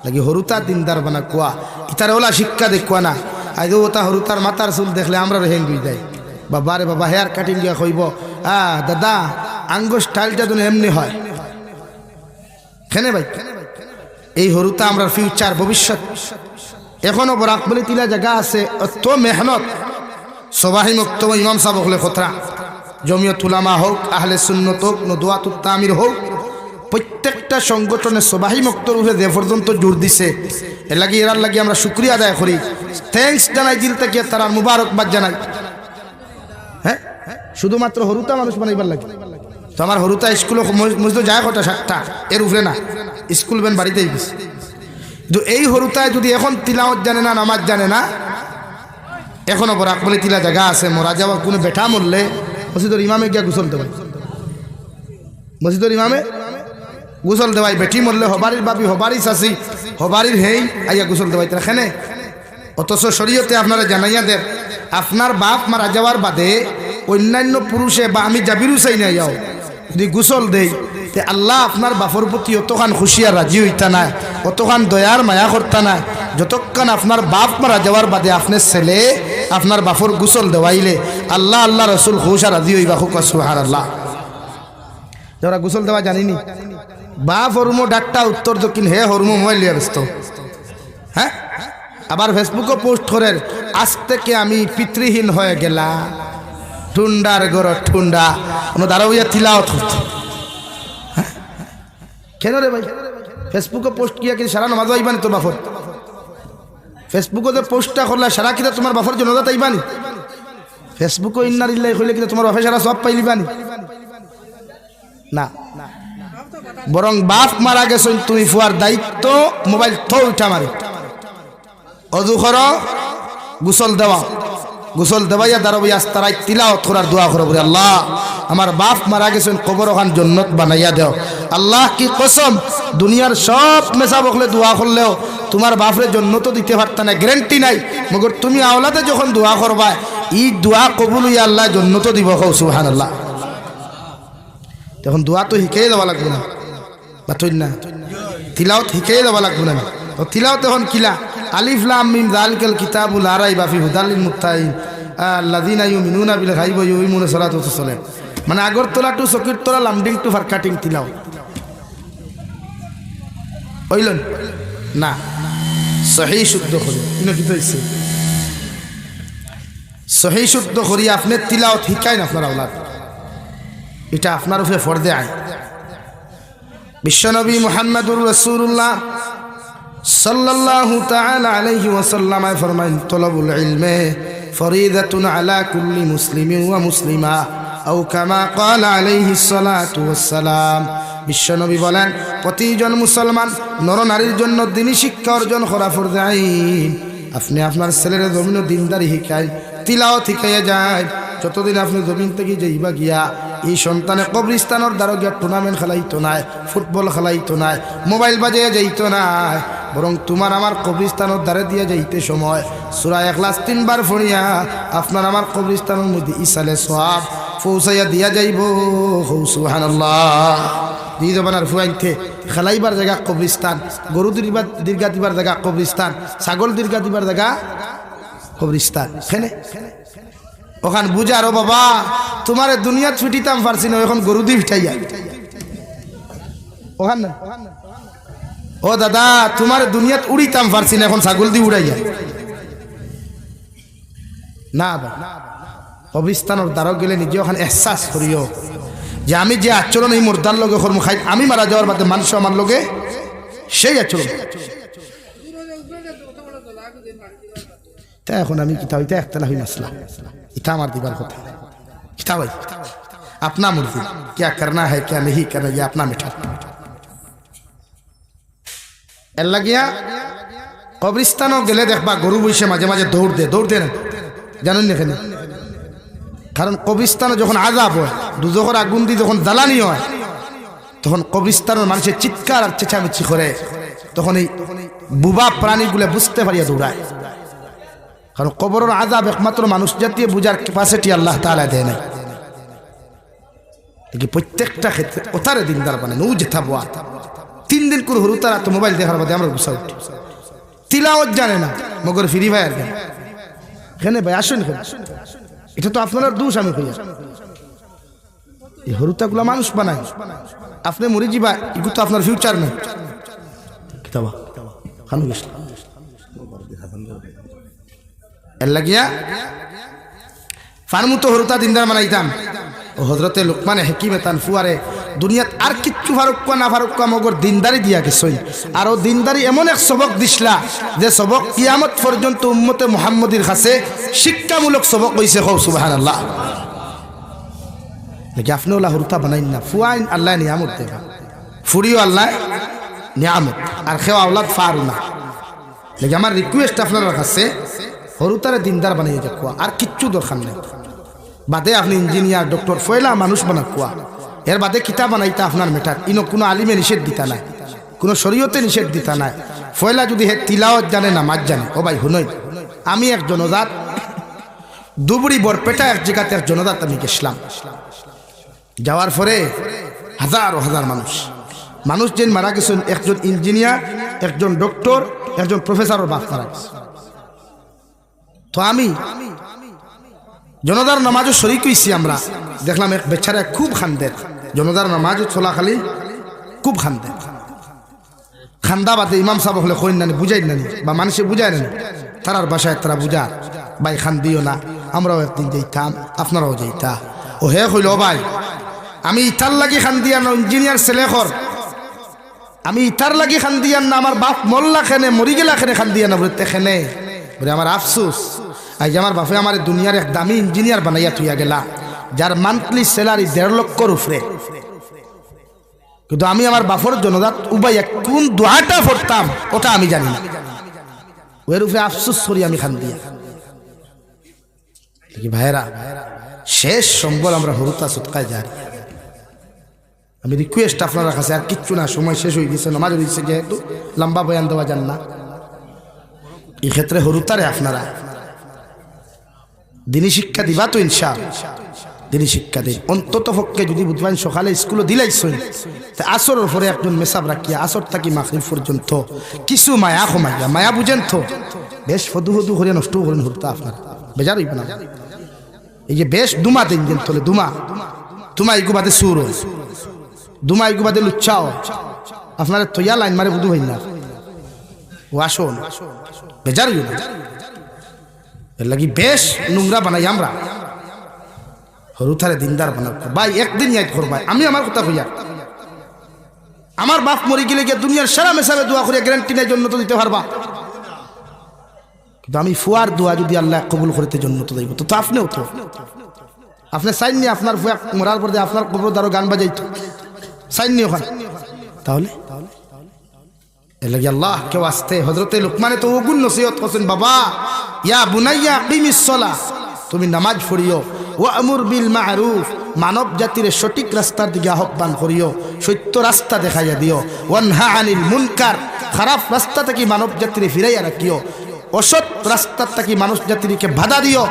লাগি হরুতা দিনদার বানা কোয়া ইতার ওলা শিক্ষা দেখুয়া না। আজ ওটা হরুতার মাথার চুল দেখলে আমরা হেং হয়ে যাই। বাবা রে বাবা হেয়ার কাটিং দিয়া কইব দাদা আঙ্গ স্টাইলটা তো এমনি হয় কেনে ভাই। এই হরুতা আমরা ফিউচার ভবিষ্যৎ। এখনো বরাক বলে তিলা জায়গা আছে, অত মেহনত সবাই মুক্ত ইমাম সাহেব হলে খতরা, জমিয়ত উলামা হোক, আহলে সুন্নত হোক, নদওয়াতুত তামির হোক, প্রত্যেকটা সংগঠনে সবাই মুক্তর উপরে যে পর্যন্ত জোর দিছে, এর লাগি এরার লাগি আমরা শুকরিয়া আদায় করি, থ্যাঙ্কস জানাই, দিল থেকে তারা মুবারকবাদ জানাই। হ্যাঁ শুধুমাত্র হরুতা মানুষ বানাইবার লাগে তো আমার হরুতা স্কুল মসজিদ যায় কটা 7টা, এর উপরে না, স্কুল বেন বাড়িতেই গেছে। কিন্তু এই হরুতায় যদি এখন তিলাওয়াত জানে না, নামাজ জানে না, এখনো বরাক বলে তিলা জায়গা আছে, মরা যাওয়া কোনো বেটা মরলে মসজিদের ইমামে গিয়া গোসল দেবাই, মসজিদের ইমামে গোসল দেবাই। বেটি মরলে হবারির বাপি, হবারি চাষি, হবারির হেই আইয়া গোসল দেবাই তারা খেনে। অথচ শরীয়তে আপনারা জানাইয়া দেন আপনার বাপ মারা যাওয়ার বাদে অন্যান্য পুরুষে বা আমি জাবিরু চাই না যাও যদি গোসল দেই, তে আল্লাহ আপনার বাপর প্রতি অতখান খুশি আর রাজি হইতা না, অতখান দয়ার মায়া করতা না, যতক্ষণ আপনার বাপ মারা যাওয়ার বাদে আপনার ছেলে আপনার বাপর গোসল দেওয়াইলে আল্লাহ আল্লাহ রসুল খুশ আর রাজি হইবা। খুব সুবহানাল্লাহ। যারা গোসল দেওয়া জানিনি, বাপ হরমো ডাক্তার উত্তর দক্ষিণ হে হরমো মোবাইল লিয়া ব্যস্ত। হ্যাঁ আবার ফেসবুকে পোস্ট করেন আজ থেকে আমি পিতৃহীন হয়ে গেলাম, ঠুন্ডার গড় ঠুন্ডা কোনো দাঁড়াইয়া তিলাওয়াত করছে। হ্যাঁ কেন রে ভাই ফেসবুকে পোস্ট কিয়া কি সারা নামাজ আইবানি তোর বাপর? ফেসবুকে পোস্টটা করলে সারা কিনা তোমার বাপের জনতা তাইবানি ফেসবুকে ইন্নার ইল্লাই হইলে কিনা তোমার বাপে সারা সব পাইলিবানি না বরং বাপ মারা গেছেন তুমি ফুয়ার দায়িত্ব মোবাইল তো উঠা মারি অজু করো গোসল দেওয়াইয়া দাঁড়াবি আস্তারাই তিলাওয়াত করার দোয়া করো বলে আল্লাহ আমার বাপ মারা গেছেন কবর ওখান জান্নাত বানাইয়া দাও আল্লাহ কি কসম দুনিয়ার সব মেসা বকলে দোয়া করলেও তোমার বাপরে জান্নাত দিতে পারতা না গ্যারান্টি নাই মগর তুমি আওলাদে যখন দোয়া করবা এই দোয়া কবুল হইয়া আল্লাহ জান্নাত দিব সুবহানাল্লাহ তখন দোয়া তো শিখাই দেওয়া লাগবে না বাতই না তিলাওয়াত শিখাই দেওয়া লাগবে না ও তিলাওয়াত তখন কিলা আলিফ লাম মিম যালিকাল কিতাবু লা রাইবা ফিহি হুদাল লিল মুত্তাকিন আল্লাযীনা ইউমিনুনা বিল গায়বি ওয়া ইউকিমুনা সালাতা ওয়া সালাম মানে আগরতলা টু সকিরতলা লামডিং টু ফারকাটিং তিলাওয়াত হইলেন না সহিহ শুদ্ধ করে ইনো কি হইছে সহিহ শুদ্ধ করি আপনি তিলাওয়াত শিখাইন আপনার আওলাদ এটা আপনার উপরে ফরজে আইন বিশ্বনবী মুহাম্মদুর রাসূলুল্লাহ সাল্লাল্লাহু তাআলা আলাইহি ওয়াসাল্লাম ফরমাইন তলবুল ইলমে ফরিদাতুন আলা কুল্লি মুসলিমিন ওয়া মুসলিমা আও কামা ক্বালা আলাইহিস সালাতু ওয়াস সালাম বিশ্বনবী বলেন প্রতিজন মুসলমান নর নারীর জন্য দ্বীনি শিক্ষা অর্জন করা ফরজে আইন আপনি আপনার ছেলের জমিন দিনদারি শিখাই তিলাওয়াত শিখাইয়া যায় যতদিন আপনি জমিন থেকে যাইবা গিয়া এই সন্তানে কবরস্থানের দ্বারা গিয়া টুর্নামেন্ট খেলাইতো নাই ফুটবল খেলাইতো নাই মোবাইল বাজাইয়া যাইতো নাই বরং তোমার আমার কবরস্থানের দ্বারে দিয়ে যাইতে সময় সূরা ইখলাস 3 বার পড়িয়া আপনার আমার কবরস্থানের মধ্যে ইসালে সওয়াব পৌঁছাইয়া দিয়া যাইব সুবহানাল্লাহ দিয়ে যাবেন আর ফুয়াইতে খেলাইবার জায়গা কবরস্থান গরু দীর্ঘা দিবার জায়গা কবরস্থান ছাগল দীর্ঘা দিবার জায়গা কবরস্থান এখানে ওখান বুঝার ও বাবা তোমার দুনিয়া ছুটিতাম পারছি না এখন গরু দিয়ে উঠাইয়া ওখান না ও দাদা তোমার দুনিয়াত উড়িতাম পারছি না এখন ছাগল দিয়ে উড়াইয়া না কবরস্থানের দ্বারা গেলে নিজে ওখানে এহসাস করিও যে আমি যে আচরণ এই মুর্দার লগে কর্ম খাই আমি মারা যাওয়ার বাদে মানুষ আমার লগে সেই আচরণ তাই এখন আমি কিতাব এটা একতলা হয়ে আসলাম এটা আমার দিবার কথা কিতাব আপনা মুর্জি क्या करना है क्या नहीं करना ये अपना मिठा এর লাগিয়া কবরস্থানও গেলে দেখবা গরু বসে মাঝে মাঝে দৌড় দে না জানেন না কেন কারণ কবরস্থানে যখন আযাব হয় দুজখের আগুন দিয়ে যখন জ্বালানি হয় তখন কবরস্থানের মানুষের চিৎকার আর চেঁচামেচি করে তখন এই বুবা প্রাণীগুলো বুঝতে পারিয়া দৌড়ায় কারণ কবরের আযাব একমাত্র মানুষ জাতীয় বুঝার ক্যাপাসিটি আল্লাহ তাআলা দেয় না দেখি প্রত্যেকটা ক্ষেত্রে ওতারে দিনদার বানায় ও যেথা বোয়া 3 দিন করে হরু তারা তো মোবাইল দেখার বাদে আমরা গুছা উঠি তিলাওয়াত জানে না মগর ফ্রি ফায়ার গেম এখানে ভাই আসুন এটা তো আপনার দোষ আমি কই এই হরুতাগুলা মানুষ বানায় আপনি মরে যাবা এগুলো তো আপনার ফিউচার না কিতাবা খানু গেছ এর লাগিয়া ফার্মুতো হরুতা দিনদার বানাইতাম ও হযরতে লুকমান হাকিমে তান ফুয়ারে দুনিয়াত আর কিচ্ছু ফারুক্কা না ফারুক্কা মগর দিনদারি দিয়া গেছই আর ও দিনদারি এমন এক সবক দিছলা যে সবক কিয়ামত পর্যন্ত উম্মতে মুহাম্মদীর কাছে শিক্ষামূলক সবক হইছে সুবহানাল্লাহ নাকি আপনি ওলা হরুতা বানাইন না ফুয়াইন আল্লাহ নিয়ামত দেবা ফুরিও আল্লাহ নিয়ামত আর খেওয়া আওলাদ ফারু না নাকি আমার রিকোয়েস্ট আপনার কাছে হরুতারে দিনদার বানাইয়ে যাকুয়া আর কিচ্ছু দরকার নেই বাদে আপনি ইঞ্জিনিয়ার ডক্টর ফয়লা মানুষ বানাকুয়া এর বাদে কিতাব বানাইতা আপনার মেটার ইনো কোনো আলিমে নিষেধ দিতা নাই কোনো শরীয়তে নিষেধ দিতা নাই ফয়লা যদি হে তিলাওয়াত জানে নামাজ জানে ও ভাই হুনই আমি এক জনজাত দুবড়ি বরপেটা এক জায়গাতে এক জনজাত আমি গেছিলাম যাওয়ার পরে হাজার হাজার মানুষ যেন মারা গেছেন একজন ইঞ্জিনিয়ার একজন ডক্টর একজন প্রফেসরের বাপ মারা গেছে তো আমি জনতার নামাজও শরীক হইছি আমরা দেখলাম এক বেচারা খুব খান্দের জনতার নামাজও চলাকালী খুব খান্দের খান্দা বাদে ইমাম সাহেব হলে কইন নানি বুঝাই নানি বা মানুষে বুঝায় নানি তারার বাসায় তারা বুঝা ভাই খান দিও না আমরাও একদিন যাইতাম আপনারাও যাইতা ও হে কইল ভাই আমি ইতার লাগি খান দিয়া ইঞ্জিনিয়ার ছেলেখর আমি ইতার লাগি খান দিয়ান না আমার বাপ মোল্লা খেনে মরি গেলা খেনে খান দিয়া না বলে তেখেনে বলে আমার আফসোস আজ আমার বাপে আমার দুনিয়ার এক দামি ইঞ্জিনিয়ার বানাইয়া থুইয়া গেলা যার মান্থলি স্যালারি 1.5 লক্ষর উপরে কিন্তু আমি আমার বাপর জনজাত উবাইয়া কোন দোয়াটা পড়তাম ওটা আমি জানি না ওর উপরে আফসোস করি আমি খান দিয়া কি ভাইরা শেষ সম্বল আমরা হরুতা সৎকায় যাই আমি রিকোয়েস্ট আপনারা কাছে আর কিচ্ছু না সময় শেষ হয়ে গেছে নামাজ হয়েছে যেহেতু লম্বা বয়ান দেওয়া যান না এই ক্ষেত্রে হরুতারে আপনারা দিনী শিক্ষা দিবা তো ইনশাআল্লাহ দিনী শিক্ষা দেয় অন্তত পক্ষে যদি বুধবার সকালে স্কুলে দিলাইছেন আসরের পরে একজন মেসাব রাখিয়া আসর থাকি মাগরিব পর্যন্ত কিছু মায়া কমাইয়া মায়া বুঝেন তো বেশ ফদু ফদু করে নষ্ট করেন হরুতা আপনারা বেজার হইব না এই যে বেশ দুমা দিন দিন তোলে দুমা তোমা ইগুবাদে সুর দুমা ইগুবাদে লুচ্ছাও আপনারা তৈয়া লাইন মারে বুধু হইন না ও আসুন বেজার হইব না এর লাগি বেশ নোংরা বানাই আমরা হরুথারে দিনদার বানাব ভাই একদিন ইয়াদ করবাই আমি আমার কথা কইয়া আমার বাপ মরি গেলে গিয়ে দুনিয়ার সারা মেসাবে দোয়া করে গ্যারান্টি নাই জন্য তো দিতে পারবা কিন্তু আমি ফুয়ার দোয়া যদি আল্লাহ কবুল করতে জন্য তো দেব তো আপনিও তো আপনি সাইন নিয়ে আপনার ফুয়া মরার পর আপনার কবর দ্বারা গান বাজাইতো সাইন নিয়ে ওখানে তাহলে এর লাগি আল্লাহ কেউ আসতে হজরতে লুকমানে তো ওগুন নসিহত করছেন বাবা ইয়া বুনাইয়া কিমিস সালাহ তুমি নামাজ পড়িও ওয়ামুর বিল মারুফ মানব জাতির সঠিক রাস্তার দিকে আহ্বান করিও সত্য রাস্তা দেখাইয়া দিও ওয়ানহা আনিল মুনকার খারাপ রাস্তা থেকে মানব জাতির ফিরাইয়া রাখিও অসৎ রাস্তা থেকে মানুষ জাতিকে বাধা দিও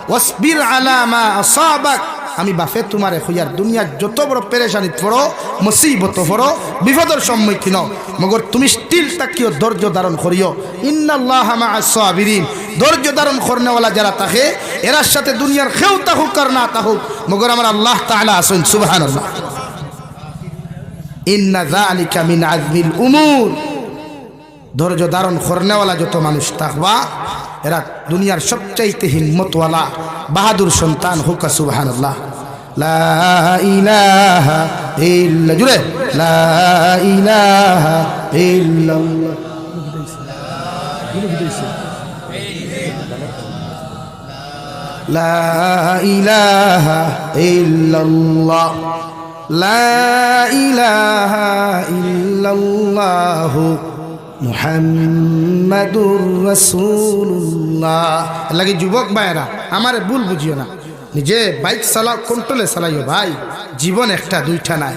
ওয়াসবির আলা মা আসাবাক আমি বাফে তোমারে হইয়ার দুনিয়ার যত বড় পেরেশানি পড়ো মুসিবত পড়ো বিপদের সম্মুখীন মগর তুমি স্টিল তাকিও ধৈর্য ধারণ করিও ইন্নাল্লাহা মাআস সাবিরিন ধৈর্য ধারণ করনেওয়ালা যারা থাকে এরার সাথে দুনিয়ার কেউ তাহুক আর না তাহুক মগর আমার আল্লাহ তাআলা আছেন সুবহানাল্লাহ ইন্না যালিকা মিন আযমিল উমুর ধৈর্য ধারণ করনেওয়ালা যত মানুষ থাকবা এরা দুনিয়ার সবচাইতে হিম্মতওয়ালা বাহাদুর সন্তান হোক সুবহানাল্লাহ লা ইলাহা ইল্লা জুরে লা ইলাহা ইল্লাল্লাহ লা ইলাহা ইল্লাল্লাহ লা ইলাহা ইল্লাল্লাহ মুহাম্মাদুর রাসূলুল্লাহ লাগে যুবক ভাইরা আমারে ভুল বুঝিও না নিজে বাইক চালাও কন্ট্রোলে চালাইও ভাই জীবন একটা দুইটা নাই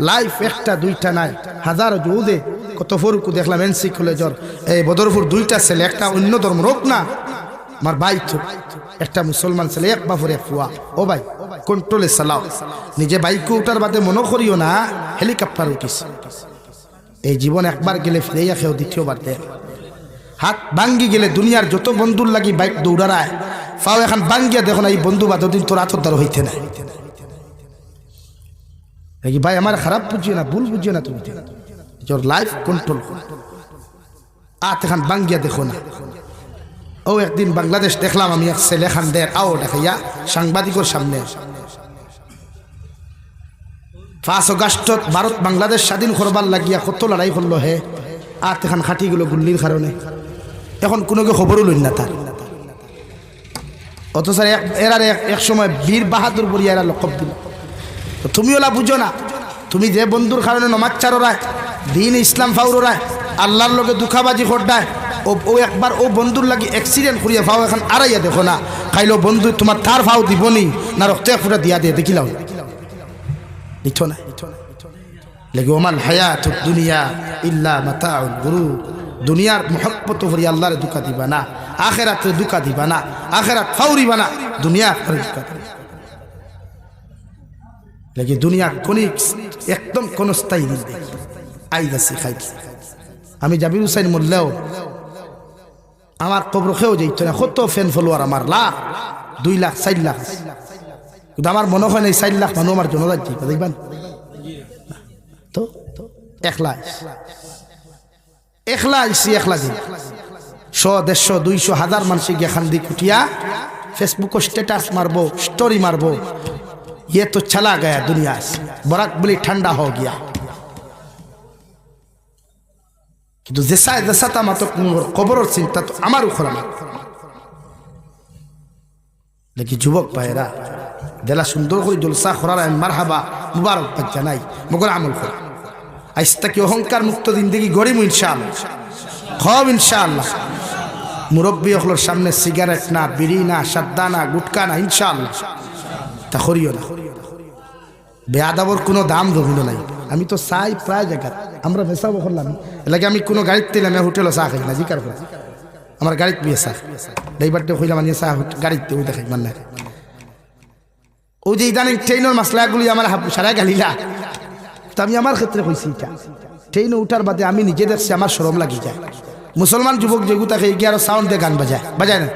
লাইফ একটা দুইটা নাই হাজারো যুদে কত ফরুকু দেখলাম এনসি কলেজর এই বদরপুর দুইটা ছেলে একটা অন্য ধর্ম রোক না আমার ভাই তো একটা মুসলমান ছেলে এক বাপর এক ফুয়া ও ভাই কন্ট্রোলে চালাও নিজে বাইকে উঠার বাদে মনে করিও না হেলিকপ্টার উঠিস এই জীবন একবার গেলে ফিরাইয়া খেয়েও দ্বিতীয়বার দেয় হাত ভাঙ্গি গেলে দুনিয়ার যত বন্ধুর লাগি বাইক দৌড়ায় পাও এখন ভাঙ্গিয়া দেখো না এই বন্ধু বা দিন তোর আতর দ্বারা হইতে না ভাই আমার খারাপ বুঝিও না ভুল বুঝিও না তুমি তোর লাইফ কন্ট্রোল আত এখন ভাঙ্গিয়া দেখো না ও একদিন বাংলাদেশ দেখলাম আমি এক ছেলে খান দের আও দেখাইয়া সাংবাদিকের সামনে 5 আগস্ট ভারত বাংলাদেশ স্বাধীন করবার লাগিয়া কত লড়াই করলো হে আর এখন খাটি গেল গুল্লির কারণে এখন কোনো খবরও লইন না তার অথচ এরার এক সময় বীর বাহাদুর বলিয়া এরা লকব দিল তো তুমি ওলা বুঝো না তুমি যে বন্ধুর কারণে নমাজ চারোরায় দিন ইসলাম ফাউরায় আল্লাহর লগে দুঃখাবাজি করডায় ও একবার ও বন্ধুর লাগি অ্যাক্সিডেন্ট করিয়া ফাও এখন আড়াইয়া দেখো না খাইলো বন্ধু তোমার তার ফাও দিবনি না রক্ত এক ফুটা দিয়া দিয়ে দেখিলাম দিত না লেগে ওমাল হায়াত দুনিয়া ইল্লা মাতাউল গুরুর দুনিয়ার মহব্বত ভরি আল্লাহরে দুকা দিবা না আখেরাতে দুকা দিবা না আখেরাত ফাউরিবা না দুনিয়া দুকা লেগে দুনিয়া কোনিক একদম কোন স্থায়ী দিন আইদাসি খাইছি আমি জাবির হুসাইন মোল্লাও আমার কবর খেয়েও যাইত না কত ফ্যান ফলোয়ার আমার লাখ 2 লাখ 4 লাখ কিন্তু আমার মনে হয় না 4 লাখ মানুষ আমার জনজাত দেখবেন তো একলা আইসি একলা দিন 100 150 200 হাজার মানুষ গিয়ে খান্দি কুটিয়া ফেসবুক স্ট্যাটাস মারবো স্টোরি মারবো ये तो चला गया दुनिया से बरक बोली ठंडा हो गया কিন্তু জেসাতা মাতো কবরের চিন্তা তো আমারও করা না। দেখি যুবক ভাইয়েরা দেলা সুন্দর করে জলসা করার মারহাবা মুবারক জানাই, মগর আমল করা। আজ তাকে অহংকার মুক্ত জিন্দেগি গড়িম ইনশাআল্লাহ, খব ইনশাআল্লাহ। মুরব্বী হলোর সামনে সিগারেট না, বিড়ি না, সাদ্দা না, গুটকা না, ইনশাআল্লাহ তা করিও না। বেয়াদাবর কোনো দাম রহিল নাই। আমি তো চাই প্রায় জায়গা আমরা মেসাবো করলাম এলাকে আমি কোনো গাড়িতে আমি হোটেলও চা খাই না, জিকার করে আমার গাড়িতে বিয়ে চা ড্রাইভারটা হইলাম আনিয়ে চা গাড়িতে ওই দেখাই মানে ওই যে ইদানিং ট্রেনের মাসলাগুলি আমার সারা গালিলা। তো আমি আমার ক্ষেত্রে কইছি এটা ট্রেনে উঠার বাদে আমি নিজে দেখছি আমার শরম লাগি যায়। মুসলমান যুবক যেগু তাকে এগিয়ে আরো সাউন্ড দিয়ে গান বাজায় না,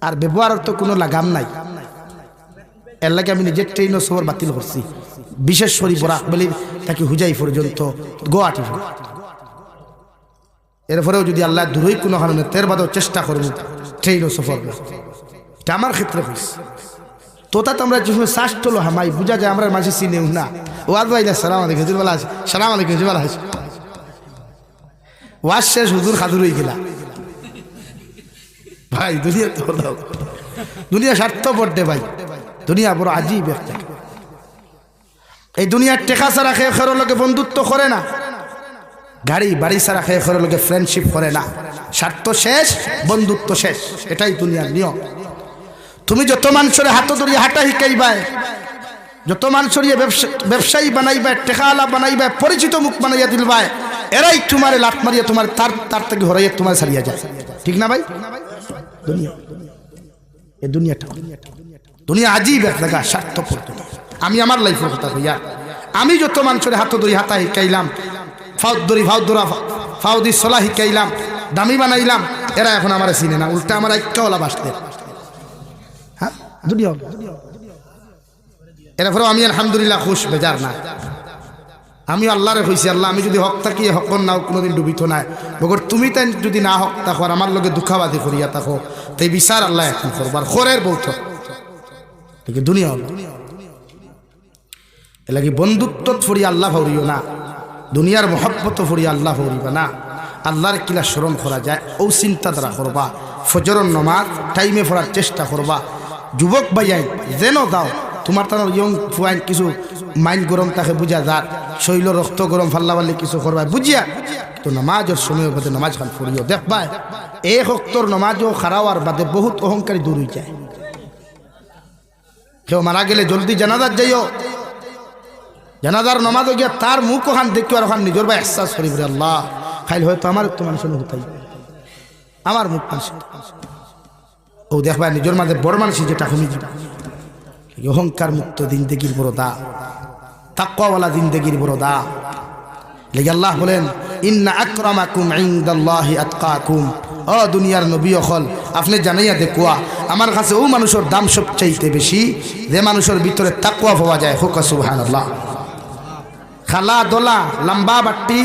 আর ব্যবহারের তো কোনো লাগাম নাই। এর লাগে আমি নিজের ট্রেনও সফর বাতিল করছি, বিশেষ করে বরাক বলি তাকে হুজাই পর্যন্ত গোয়াটি। এরপরেও যদি আল্লাহ দূরই কোনো কারণে তের বাদেও চেষ্টা করব ট্রেনও সফর, এটা আমার ক্ষেত্রে হয়েছে। তোতা তো আমরা যে সময় শ্বাস তোলো হামাই বুঝা যায় আমরা মাঝে চিনেও না। ও আজ ভাই সালাম আলাইকুম হুজুর ভালো আছে, সালাম আলাইকুম হুজুর ভালো আছে। ওয়াজ শেষ হুজুর খাদুর হয়ে গেলা ভাই। দুনিয়া তো দুনিয়া স্বার্থ পড়তে ভাই, দুনিয়া বড় আজীব একটা। এই দুনিয়ার টেকা ছাড়া খেয়ে খেরো লোকে বন্ধুত্ব করে না, গাড়ি বাড়ি ছাড়া খেয়ে খেরো লোকে ফ্রেন্ডশিপ করে না। স্বার্থ শেষ, বন্ধুত্ব শেষ, এটাই দুনিয়ার নিয়ম। তুমি যত মানুষের হাত ধরিয়ে হাঁটা শিখাইবাই, যত মানুষের ব্যবসায়ী বানাইবা, টেকাওয়ালা বানাইবা, পরিচিত মুখ বানাইয়া দিলবাই, এরাই তোমার লাত মারিয়া তোমার তার থেকে হরাইয়া তোমার ছাড়িয়া যায়। ঠিক না ভাই? দুনিয়া এই দুনিয়া আজীব এক জায়গা, স্বার্থপর। আমি আমার লাইফের কথা কইয়া, আমি যত মানুষের হাত ধরি হাতা শিখাইলাম, ফাউদি সলা শিখাইলাম, দামি বানাইলাম, এরা এখন আমার চিনে না, উল্টা আমার ঐক্যওয়ালা বাসতে। হ্যাঁ দুনিয়া এরপরেও আমি আলহামদুলিল্লাহ খুশ, বেজার না। আমি আল্লাহরে কইছি, আল্লাহ আমি যদি হক থাকি হক নাও কোনোদিন ডুবিত নাই, বগর তুমি তাই যদি না হক থাকো আর আমার লগে দুঃখাবাদী করিয়া থাকো, তাই বিচার আল্লাহ এখন করবার খরের বৌথ দুনিয়া হল। এলাকি বন্ধুত্ব ফরিয়া আল্লাহ ভরিও না, দুনিয়ার মহব্বত ফরিয়া আল্লাহ ভরিবা না। আল্লাহর কিলা স্মরণ করা যায় ও চিন্তা দ্বারা করবা। ফজরের নমাজ টাইমে পড়ার চেষ্টা করবা। যুবক ভাইয়াই যেন দাও তোমার তার ইয়ং ফুয়াইন কিছু মাইন্ড গরম তাকে বুঝা যার শৈল রক্ত গরম ফাল্লা পাল্লি কিছু করবা বুঝিয়া, তো নামাজের সময়ের বাদে নামাজ খান পড়িও দেখবা এক হক্তর নামাজও খারাওয়ার বাদে বহুত অহংকারী দূর হয়ে যায়। কেউ মারা গেলে জলদি জানাজার যাইও, জানাজার নামাজও গিয়া তার মুখ ওখান দেখি আর ওখান নিজের বা এহসাস করি বলে আল্লাহ খাইল হয়তো আমার তো মানুষের হতাই আমার মুখ মানুষ ও দেখবা নিজের মাঝে বড় মানুষ যেটা কমে যাবে। অহংকার মুক্ত জিন্দেগির বড় দা, তাকওয়াওয়ালা জিন্দেগির বড় দা। লেগে আল্লাহ বলেন ইন্না আকরামাকুম ইনদাল্লাহি আতকাকুম। ও দুনিয়ার নবী হল আপনি জানাইয়া দেখুয়া আমার কাছে ও মানুষের দাম সবচাইতে বেশি যে মানুষের ভিতরে তাকওয়া পাওয়া যায়। হোক সুবহানাল্লাহ। খালা দোলা লম্বা বাট্টি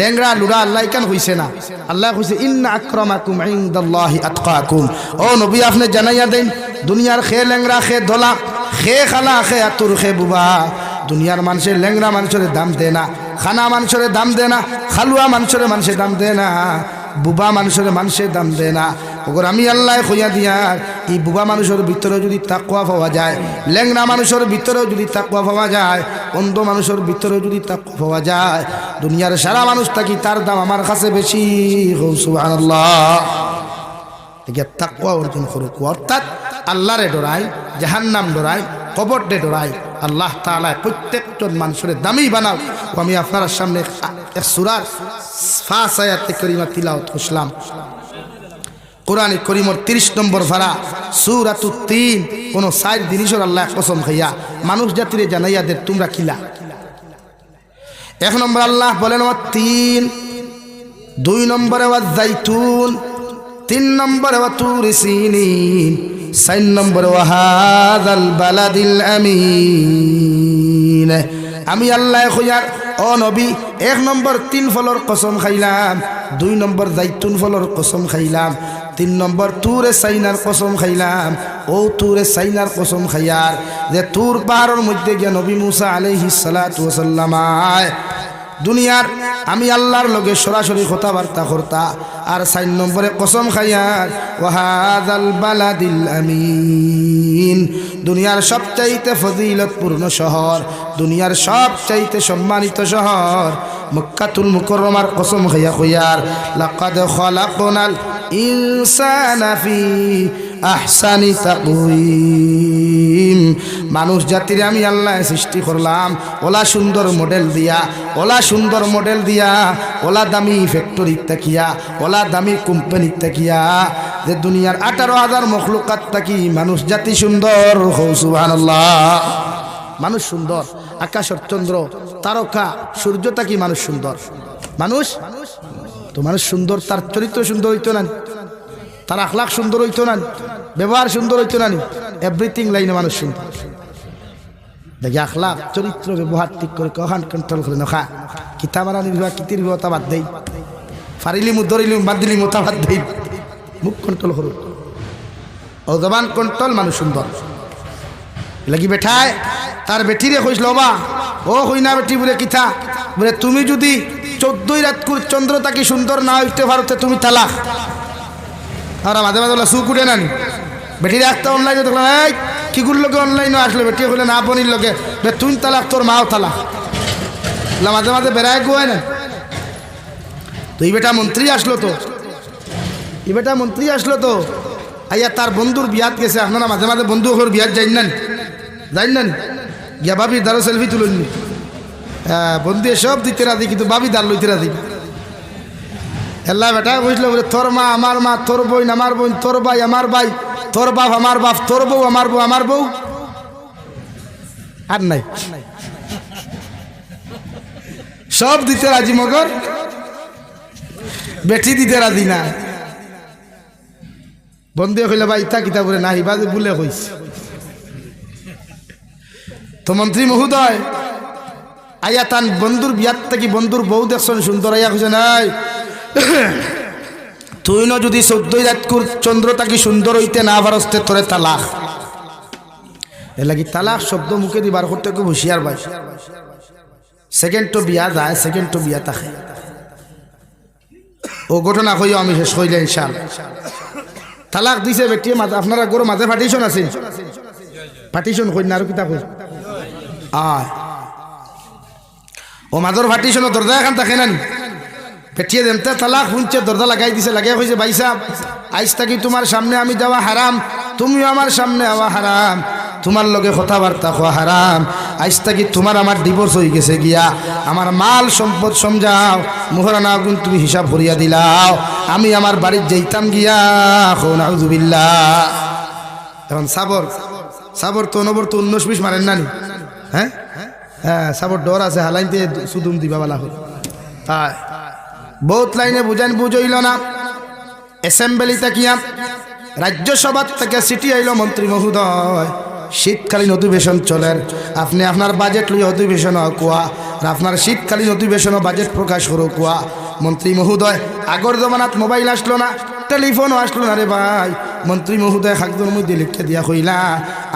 লেংড়া লুড়া আল্লাহ কেন হইছে না? আল্লাহ কইছে ইন্না আকরামাকুম ইনদাল্লাহি আতকাকুম। ও নবী আপনি জানাইয়া দেন দুনিয়ার খে লেংড়া খে দোলা খে খালা খে আতুর খে বুবা, দুনিয়ার মানুষের লেংরা মানুষের দাম দেয় না, খানা মানুষের দাম দেয় না, খালুয়া মানুষের মানুষের দাম দেয় না, বুবা মানুষের মানুষের দাম দেয় না। ওগর আমি আল্লাহ কইয়া দিয়ার এই বুবা মানুষের ভিতরে যদি তাকওয়া পাওয়া যায়, লেংরা মানুষের ভিতরেও যদি তাকওয়া পাওয়া যায়, অন্ধ মানুষের ভিতরেও যদি তাকওয়া পাওয়া যায়, দুনিয়ার সারা মানুষ থাকি তার দাম আমার কাছে বেশি। সুবহানাল্লাহ। তাকওয়া অর্জন করুক, অর্থাৎ আল্লাহরে ডরাই, জাহান্নাম ডরাই, কবর ডে ডরাই। আল্লাহ তাআলা প্রত্যেকজন মানুষের দামি বানাও। আমি আপনার সামনে এক সূরার ৫ আয়াত কারিমা তিলাওয়াত করলাম। কোরআন কারীমের ৩০ নম্বর পারা সূরাতুত তিন। কোন ৬ জিনিসের আল্লাহ কসম খাইয়া মানুষ জাতিরে জানাইয়া দে তোমরা কিলা। ১ নম্বর আল্লাহ বলেন ওয়া তিন, ২ নম্বরে ওয়া জাইতুন, ৩ নম্বরে ওয়া তুর সিনিন, ৪ নম্বরে ওয়া হাযাল বালাদিল আমিন। আমি আল্লাহ কইয়ার ও নবী ১ নম্বর ৩ ফলর কসম খাইলাম, ২ নম্বর জাইতুন ফলর কসম খাইলাম, ৩ নম্বর তুরে সাইনার কসম খাইলাম। ও তুরে সাইনার কসম খাইয়ার যে তুর পাহাড়ের মধ্যে গিয়া নবী মুসা আলাইহিস সালাতু ওয়াস সালাম দুনিয়ার আমি আল্লাহর লগে সরাসরি কথাবার্তা করতা। আর 4 নম্বরে কসম খাইয়ার ওয়াহাদাল বালাদিল আমিন, দুনিয়ার সবচাইতে ফজিলতপূর্ণ শহর, দুনিয়ার সবচাইতে সম্মানিত শহর মক্কাতুল মুকাররমার কসম খাইয়া কইয়ার লাকাদ খালাকনাল ইনসানা ফি আহসানি তাকওয়িম, মানুষ জাতিরে আমি আল্লাহ সৃষ্টি করলাম ওলা সুন্দর মডেল দিয়া, ওলা সুন্দর মডেল দিয়া, ওলা দামি ফ্যাক্টরি তাকিয়া, ওলা দামি কোম্পানি তাকিয়া, যে দুনিয়ার 18,000 মখলুকাত তাকি মানুষ জাতি সুন্দর। সুবহানাল্লাহ, মানুষ সুন্দর, আকাশের চন্দ্র তারকা সূর্য তাকি মানুষ সুন্দর। মানুষ তো মানুষ সুন্দর, তার চরিত্র সুন্দর হইতো না, তার আখলাক সুন্দর হইতো না, ব্যবহার সুন্দর হইতো না, এভরিথিং লাইনে মানুষ সুন্দর। দেখি আখলাক চরিত্র ব্যবহার ঠিক করে কখন কন্ট্রোল করে নখা কিতাব আনি বিবাহ কিতির বিবাহতা বাদ দেই, ফারিলি মুখ ধরিলি বাদ দিলি মোতা বাদ দেই, মুখ কন্ট্রোল করো, ও জবান কন্ট্রোল, মানুষ সুন্দর লাগি বেঠায় তার বেটিরে কইস লবা ও হই না বেটি বলে কিথা বলে তুমি যদি 14 রাত চন্দ্র তাকে সুন্দর না হইতে পারতে তুমি তালাক। আর মাঝে মাঝে বলে সুখ উঠে নানি বেটির একটা অনলাইনে দেখলাম এই কিগুর লোকে অনলাইনে আসলে বেটি হইলে না বনির লোকে তুই তালাক তোর মাও তালাক, মাঝে মাঝে বেড়ায় গোয় না। তো এই বেটা মন্ত্রী আসলো, তো এই বেটা মন্ত্রী আসলো তো আইয়া তার বন্ধুর বিয়াত গেছে। আপনারা মাঝে মাঝে বন্ধু ওর বিয়াত যাই না, যাই না গিয়া বাবির দ্বারও সেলফি তুলেননি, বন্ধু সব দিতে রাজি কিন্তু বাবি দাঁড় লইতে রাজি। এল্লা বেটা বুঝলো বলে তোর মা আমার মা, তোর বোন আমার বোন, তোর ভাই আমার ভাই, তোর বাপ আমার বাপ, তোর বউ আমার বউ, আমার বউ আর নাই, সব দিতে রাজি মগর বেটি দিতে রাজি না। বন্ধু কইলে ভাই ইতা কিতা বলে না হিবাজ বলে কইস। তো মন্ত্রী মহোদয় আইয়া তান বন্ধুর বিয়াত থেকে বন্ধুর বউ দেখছেন সুন্দর, আইয়া কইছে নাই তুই ন যদি 14 রাত চন্দ্র তাকে সুন্দর হইতে না পারস্তে তোরে তালাক। এ লাগি তালাক শব্দ মুখে দিবার করতে খুব হুঁশিয়ার ভাই। সেকেন্ড তো বিয়া যায়, সেকেন্ড তো বিয়া থাকে। ও ঘটনা কইও আমি শেষ কইলে ইনশাআল্লাহ। তালাক দিছে বেটিয়ে মাঝে, আপনারা গরু মাঝে পার্টিশন আছে, পার্টিশন কই না আর কিতা কই ও মাদর পার্টিশন দরজা এখন থাকে না বেটিয়ে দেমতে তালাক শুনছে, দরজা লাগাই দিছে, লাগাই কইছে ভাই সাহেব আইজ থাকি তোমার সামনে আমি যাওয়া হারাম, তুমিও আমার সামনে আওয়া হারাম, তোমার লগে কথাবার্তা হওয়া হারাম, আইজ থাকি তোমার আমার ডিভোর্স হয়ে গেছে গিয়া, আমার মাল সম্পদ সমঝাও, মোহরানা গুণ তুমি হিসাব ভরিয়া দিলাও, আমি আমার বাড়ির যাইতাম গিয়া। নাউযুবিল্লাহ। এখন সাবর সাবর তো নবর তো 19-20 মারেন নানি, হ্যাঁ হ্যাঁ সাবর ডর আছে, হালাইতে সুদুম দিবা বলা হল। হ্যাঁ বহুত লাইনে বুঝান বুঝইল না। অ্যাসেম্বলি তাকিয়া রাজ্যসভা থেকে সিটি আইল মন্ত্রী মহোদয়, শীতকালীন অধিবেশন চলেন, আপনি আপনার বাজেট লই অধিবেশন কুয়া, আপনার শীতকালীন অধিবেশন বাজেট প্রকাশ করো কুয়া। মন্ত্রী মহোদয় আগর জমানাত মোবাইল আসলো না, টেলিফোনও আসলো না রে ভাই। মন্ত্রী মহোদয় খাগদর মধ্যে লিখে দিয়া কইলা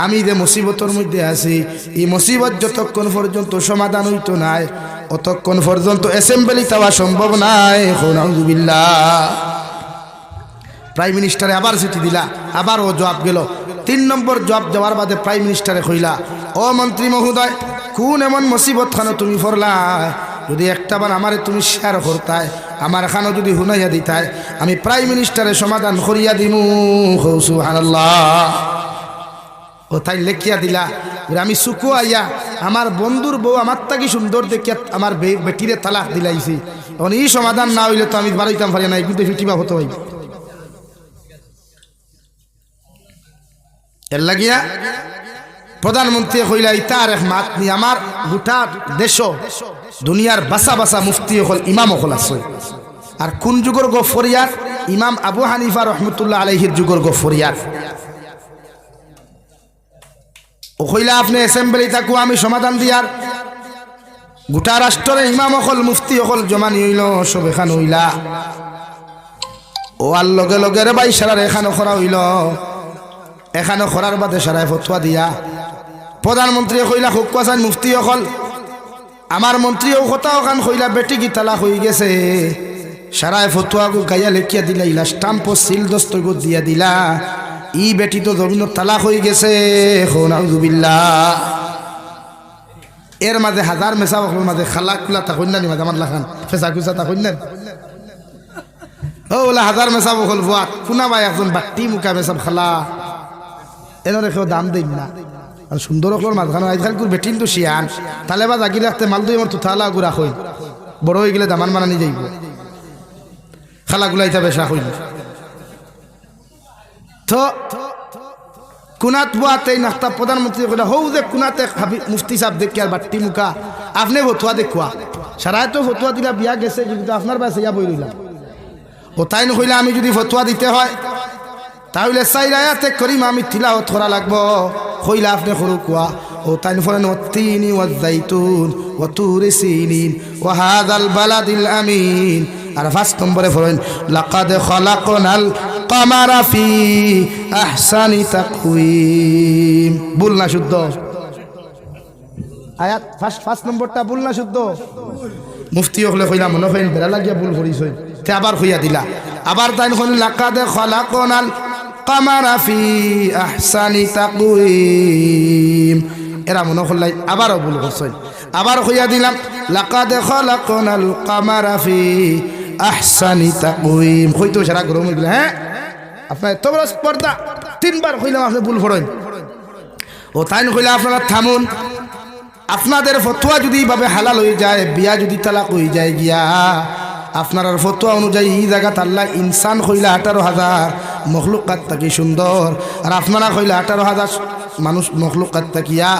আমি যে মুসিবতর মধ্যে আছি, এই মুসিবত যতক্ষণ পর্যন্ত সমাধান হইতো নাই অতক্ষণ পর্যন্ত অ্যাসেম্বলি যাওয়া সম্ভব নাই। নাউযুবিল্লাহ। প্রাইম মিনিস্টারে আবার চিঠি দিলা, আবার ও জবাব গেল। 3 নম্বর জবাব যাওয়ার বাদে প্রাইম মিনিস্টারে কইলা ও মন্ত্রী মহোদয় কোন এমন মুসিবত খানো তুমি পড়লা, যদি একটাবার আমারে তুমি শেয়ার করতাই, আমার খানো যদি হুনাইয়া দিতাই, আমি প্রাইম মিনিস্টারে সমাধান করিয়া দিমু। সুবহানাল্লাহ। ও তাই লেখিয়া দিলা আমি সুকো আইয়া আমার বন্ধুর বউ আমার তাকি সুন্দর দেখিয়া আমার বেটিরে তালাক দিলাইছি, এখন এই সমাধান না হইলে তো আমি বাড়াইতাম পারি না, কিন্তু ফিটিবা হতে হইব। এর লাগিয়া প্রধানমন্ত্রী কইলা ইতার এক মাত নি আমার গোটা দেশ দুনিয়ার বাসা বাসা মুফতি হল ইমাম হল আছে। আর কোন যুগর গফরিয়ার? ইমাম আবু হানিফা রহমতুল্লাহ আলাইহির যুগর গফরিয়ার। ও কইলা আপনি অ্যাসেম্বলি থাকু আমি সমাধান দিয়ার। গোটা রাষ্ট্রের ইমাম হল মুফতি হল জমানি হইল, সব এখান হইলা ও আর লগে লগে রে ভাই সারার এখানে খরা হইল, এখানে খরার বাদে সারায় ফতোয়া দিয়া প্রধানমন্ত্রী কইলা হুকুয়াসান মুফতি হল আমার মন্ত্রীও কথা ওখান হইলা বেটি কি তালাক হয়ে গেছে সারায় ফতুয়া গো গাইয়া লেখিয়া দিলা ইলা স্টাম্প সিল দস্তখত দিয়া দিলা ই বেটি তো জমিন তালাক হয়ে গেছে নাউযুবিল্লাহ। এর মাঝে হাজার মেসা বকলের মাঝে খালা কুলা তাকইন না মাঝে আমার লাখান ফেসা কুসা তাকইন না ওলা হাজার মেসা বকল বুয়া কোনা ভাই একজন বাট্টি মুখা মেসাব খালা এনারে কেউ দাম দিন না। আর সুন্দর হকলোর মাঝখানে আজকাল কুর বেটিন তো শিয়ান তাহলে বা জাগি রাখতে মাল দুই আমার তো থালা গুড়া হই বড় হয়ে গেলে দামান বানানি যাইব খালা গুলাইতা বেশা হইল তো কুনাত বুয়াতে নাস্তা প্রধানমন্ত্রী কইলা হৌ যে কুনাতে মুফতি সাহেব দেখি আর বাট্টি মুখা আপনি ফতুয়া দেখুয়া সারায় তো ফতুয়া দিলা বিয়া গেছে কিন্তু আপনার বাসে ইয়া বই রইলাম ও তাই নইলা আমি যদি ফতুয়া দিতে হয় তাহলে সাইরায়াতে করিম আমি তিলাওয়াত করা লাগবো কইলা আপনি করু কুয়া ও তাই ফলেন ওয়াত্তিনি ওয়াজ্জাইতুন ওয়া তুরি সিনিন ওয়া হাযাল বালাদিল আমিন। আর 5 নম্বরে ফলেন লাকাদ খালাকনাল কামারা ফি আহসানি তাকওয়িম। ভুল না শুদ্ধ আয়াত ফার্স্ট নম্বরটা ভুল না শুদ্ধ মুফতি হলে কইলা মনে হয় বেড়া লাগিয়া ভুল করিছই তে আবার কইয়া দিলা আবার তাই কইল লাকাদ খালাকনাল কামারা ফি আহসানি তাকওয়িম এরা মনে হলাই আবারও ভুল করছই আবার কইয়া দিলাম লাকাদ খালাকনাল কামারা ফি আহসানি তাকওয়িম কইতো সারা গরম হই গেল। হ্যাঁ আপনার এত বড় স্পর্ধা 3 বার কইলাম আপনি ভুল পড়েন ও তাই কইলা আপনারা থামুন আপনাদের ফতোয়া যদি এইভাবে হালাল হয়ে যায় বিয়া যদি তালাক হয়ে যায় গিয়া আপনার ফতোয়া অনুযায়ী এই জায়গাত আল্লাহ ইনসান কইলা 18,000 মখলুকাত থাকি সুন্দর আর আপনারা কইলা 18,000 মানুষ মখলুকাত থাকিয়া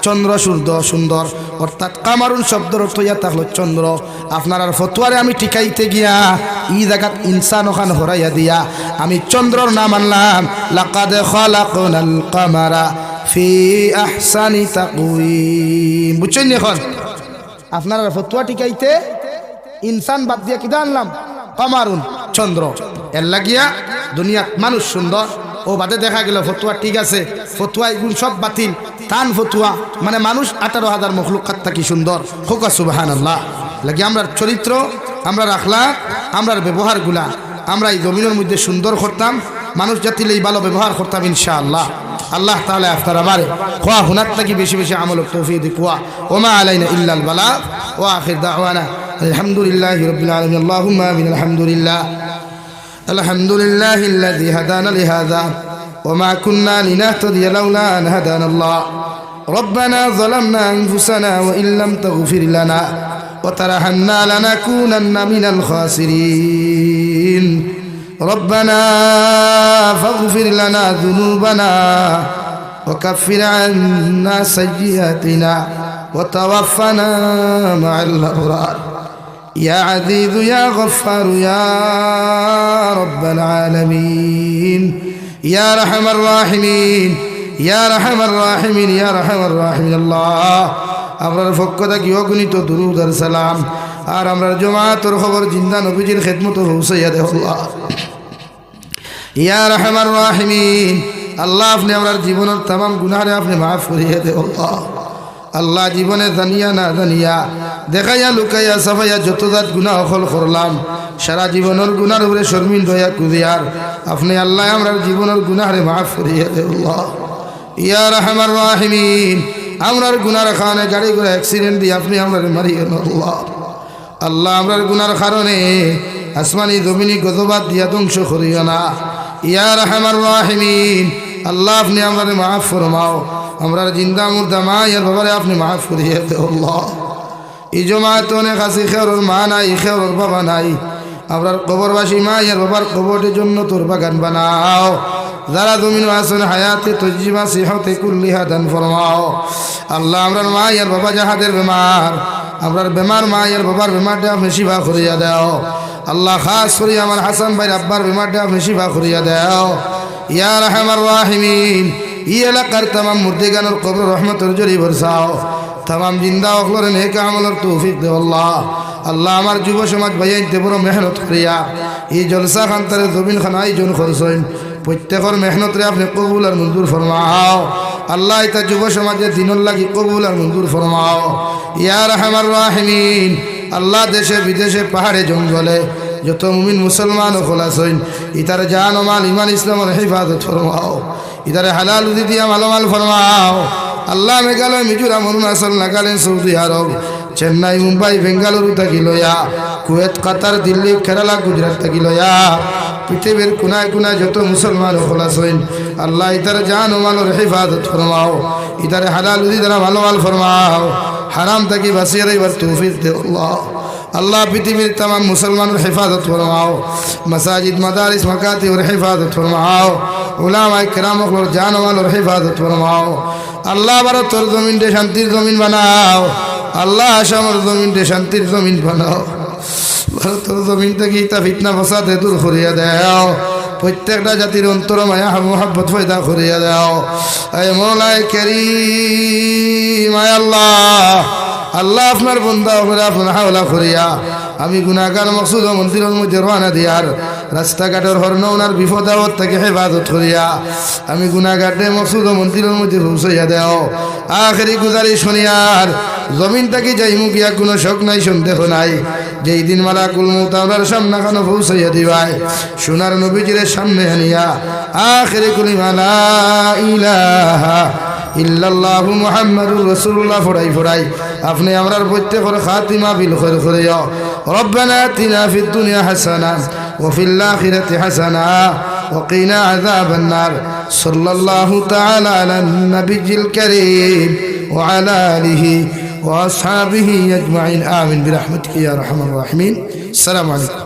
চন্দ্র সূর্য সুন্দর অর্থাৎ কামারুন শব্দের অর্থ ইয়া থাকলো চন্দ্র আপনার ফতোয়ারে আমি টিকাইতে গিয়া এই জায়গাত ইনসান ওখান হরাইয়া দিয়া আমি চন্দ্রর নাম আনলাম লাকাদ খালাকনাল কামারা ফি আহসানি তাকওয়িম। বুঝছেন এখন আপনার ফতোয়া টিকাইতে ইনসান বাদ দিয়া কিদা আনলাম কামারুন চন্দ্র এর লাগিয়া দুনিয়া মানুষ সুন্দর ও বাদে দেখা গেল ফতোয়া ঠিক আছে ফতোয়া এগুলো সব বাতিল তান ফতোয়া মানে মানুষ 18,000 মখলুকাত থাকি সুন্দর হোক সুবহানাল্লাহ। লাগি আমরার চরিত্র আমরার আখলাক আমরার ব্যবহারগুলা আমরা এই জমিনের মধ্যে সুন্দর করতাম মানুষ জাতিলে ভালো ব্যবহার করতাম ইনশাআল্লাহ। আল্লাহ তাআলা আপনারা বারে খোয়া হুনার থাকি বেশি বেশি আমল তৌফিক দিকুয়া ওমা আলাইনা ইল্লাল বালাগ ওয়া আখির দাওয়ানা আলহামদুলিল্লাহি রাব্বিল আলামিন আল্লাহুম্মা আমিন। আলহামদুলিল্লাহিল্লাযী হাদানা লিহাযা ওয়া মা কুন্না লিনাহতাদিয়া লাউলা আন হাদানাল্লাহ রব্বানা যালামনা আনফুসানা ওয়া ইল্লাম তাগফির লানা ওয়া তারহামনা লানাকুনান্না মিনাল খাসিরিন রব্বানা ফাগফির লানা যুনুবানা ওয়া কাফির আন্না সাইয়্যাতিনা ওয়া তাওয়াফানা মা'আল আবরার يا عزيز يا غفار يا رب العالمين يا رحم الراحمين يا رحم الراحمين يا رحم الراحمين الله আমরার পক্ষ থেকে অগণিত দুরূদ আর সালাম আর আমরার জামাতের খবর জিন্দা নবীজির খিদমত পৌঁছাইয়া দেও আল্লাহ ইয়া রহমান রাহিমিন। আল্লাহ আপনি আমরার জীবনের तमाम গুনাহরে আপনি maaf করিয়ে দেও আল্লাহ। আল্লাহ জীবনে জানিয়া না জানিয়া দেখাইয়া লুকাইয়া সাফাইয়া যত জাত গুনাহ হল করলাম সারা জীবনের গুনার উপরে শর্মিন দয়া কুদিয়ার আপনি আল্লাহ আমরার জীবনের গুনাহরে maaf করিয়ে দেও আল্লাহ ইয়া রহমান রাহিমিন। আমরার গুনার কারণে গাড়ি ঘোড়া অ্যাক্সিডেন্ট দিয়ে আপনি আমরার মারিয়ে দেন আল্লাহ। আল্লাহ আমরার গুনার কারণে আসমানি জমিনি গজবাত দিয়া ধ্বংস করিও না ইয়া রহমান রাহিমিন। আল্লাহ আপনি আমরার maaf ফরমাও আমরার জিন্দা মুর্দা মা ইয়ার বাবারে আপনি maaf করিয়ে দেও আল্লাহ। এই জমাত অনেক আছে খেরোর মা নাই খেরোর বাবা নাই আমরার কবরবাসী মা ইয়ার বাবার কবরের জন্য তোর বাগান বানাও যারা জমিন আসন হায়াতে তজিবা সিহতে কুল্লিহা দান ফরমাও আল্লাহ আমরার মা ইয়ার বাবা যাহাদের বেমার আমরার বেমার মা ইয়ার বাবার বেমারটা আপনি শিফা করিয়া দাও আল্লাহ খাস করে আমার হাসান ভাই আব্বার বেমারটা আপনি শিফা করিয়া দাও ইয়া রহমান রাহিমিন। ই এলাকার तमाम মুর্দিগানের কবর রহমতের জরি বরসাও तमाम জিন্দা অখলর নেক আমলের তৌফিক দে আল্লাহ। আল্লাহ আমার যুব সমাজ ভাইয়াইতে বড় মেহনত করিয়া এই জলসা খানতারে জমিন খান আয়োজন করছেন প্রত্যেকের মেহনতরে আপনি কবুল আর মঞ্জুর ফরমাও আল্লাহ এটা যুব সমাজের দিনের লাগি কবুল আর মঞ্জুর ফরমাও ইয়া রাহমার রাহিমিন। আল্লাহ দেশে বিদেশে পাহাড়ে জঙ্গলে যত মুমিন মুসলমান খোলাসইন ইতার জান ও মাল ইমান ইসলামের হেফাজত ফরমাও, ইতারে হালাল রুজি দিয়া মালামাল ফরমাও। আল্লাহ মেঘালয় মিজোরাম অরুণাচল নাগাল্যান্ড সৌদি আরব চেন্নাই মুম্বাই বেঙ্গালুরু থাকি লয়া কুয়েত কাতার দিল্লি কেরালা গুজরাট থাকি লয়া পৃথিবীর কোনায় কোনায় যত মুসলমান খোলাসইন আল্লাহ ইতার জান ও মালের হেফাজত ফরমাও, ইতারে হালাল রুজি দ্বারা মালামাল ফরমাও, হারাম থাকি বাঁচিয়ে রইবার তৌফিক দে আল্লাহ। আল্লাহ পৃথিবীর तमाम মুসলমানের হেফাজত ফরমাও, মাসাজিদ মাদারিস মাকাতিবের হেফাজত ফরমাও, উলামায়ে কেরামর জান ও মালের হেফাজত ফরমাও। আল্লাহ ভারতের জমিনকে শান্তির জমিন বানাও, আল্লাহ আসামের জমিনকে শান্তির জমিন বানাও, ভারতের জমিন থেকে ইতা ফিতনা ফসাদে দূর করিয়া দাও, প্রত্যেকটা জাতির অন্তর মায়া মোহাব্বত পয়দা করিয়া দাও। এ মওলায়ে কারীম আয় আল্লাহ, আল্লাহ আপনার বন্দা করে আপনার হাওলা করিয়া আমি গুনাহগার মকসুদ মন্দিরের মধ্যে রওনা দিয়ার রাস্তাঘাটের হর্ন ওনার বিপদ আপদ থেকে হেফাজত করিয়া আমি গুনাহগারে মকসুদ মন্দিরের মধ্যে পৌঁছাইয়া দেও। আখেরি গুজারি শুনিয়ার জমিন থেকে যাইমু গিয়া কোনো শোক নাই সন্দেহ নাই, যেই দিন মালাকুল মউত আমরার সামনে খানো পৌঁছাইয়া দিবাই সোনার নবীজির সামনে আনিয়া আখেরি কলিমা লা ইলাহা ইল্লাল্লাহু মুহাম্মাদুর রাসূলুল্লাহ ফড়াই ফড়াই আপনি আমরার প্রত্যেকের খাতিমা বিল খৈর করিও। রব্বানা আতিনা ফিদ দুনিয়া হাসানাহ ওয়া ফিল আখিরাতি হাসানাহ ওয়া কিনা আযাবান নার। সাল্লাল্লাহু তাআলা আলান নাবিয়্যিল কারীম ওয়া আলা আলিহি ওয়া আসহাবিহি আজমাইন আমিন বিরহমাতিকা ইয়া আরহামার রাহিমিন। আসসালামু আলাইকুম।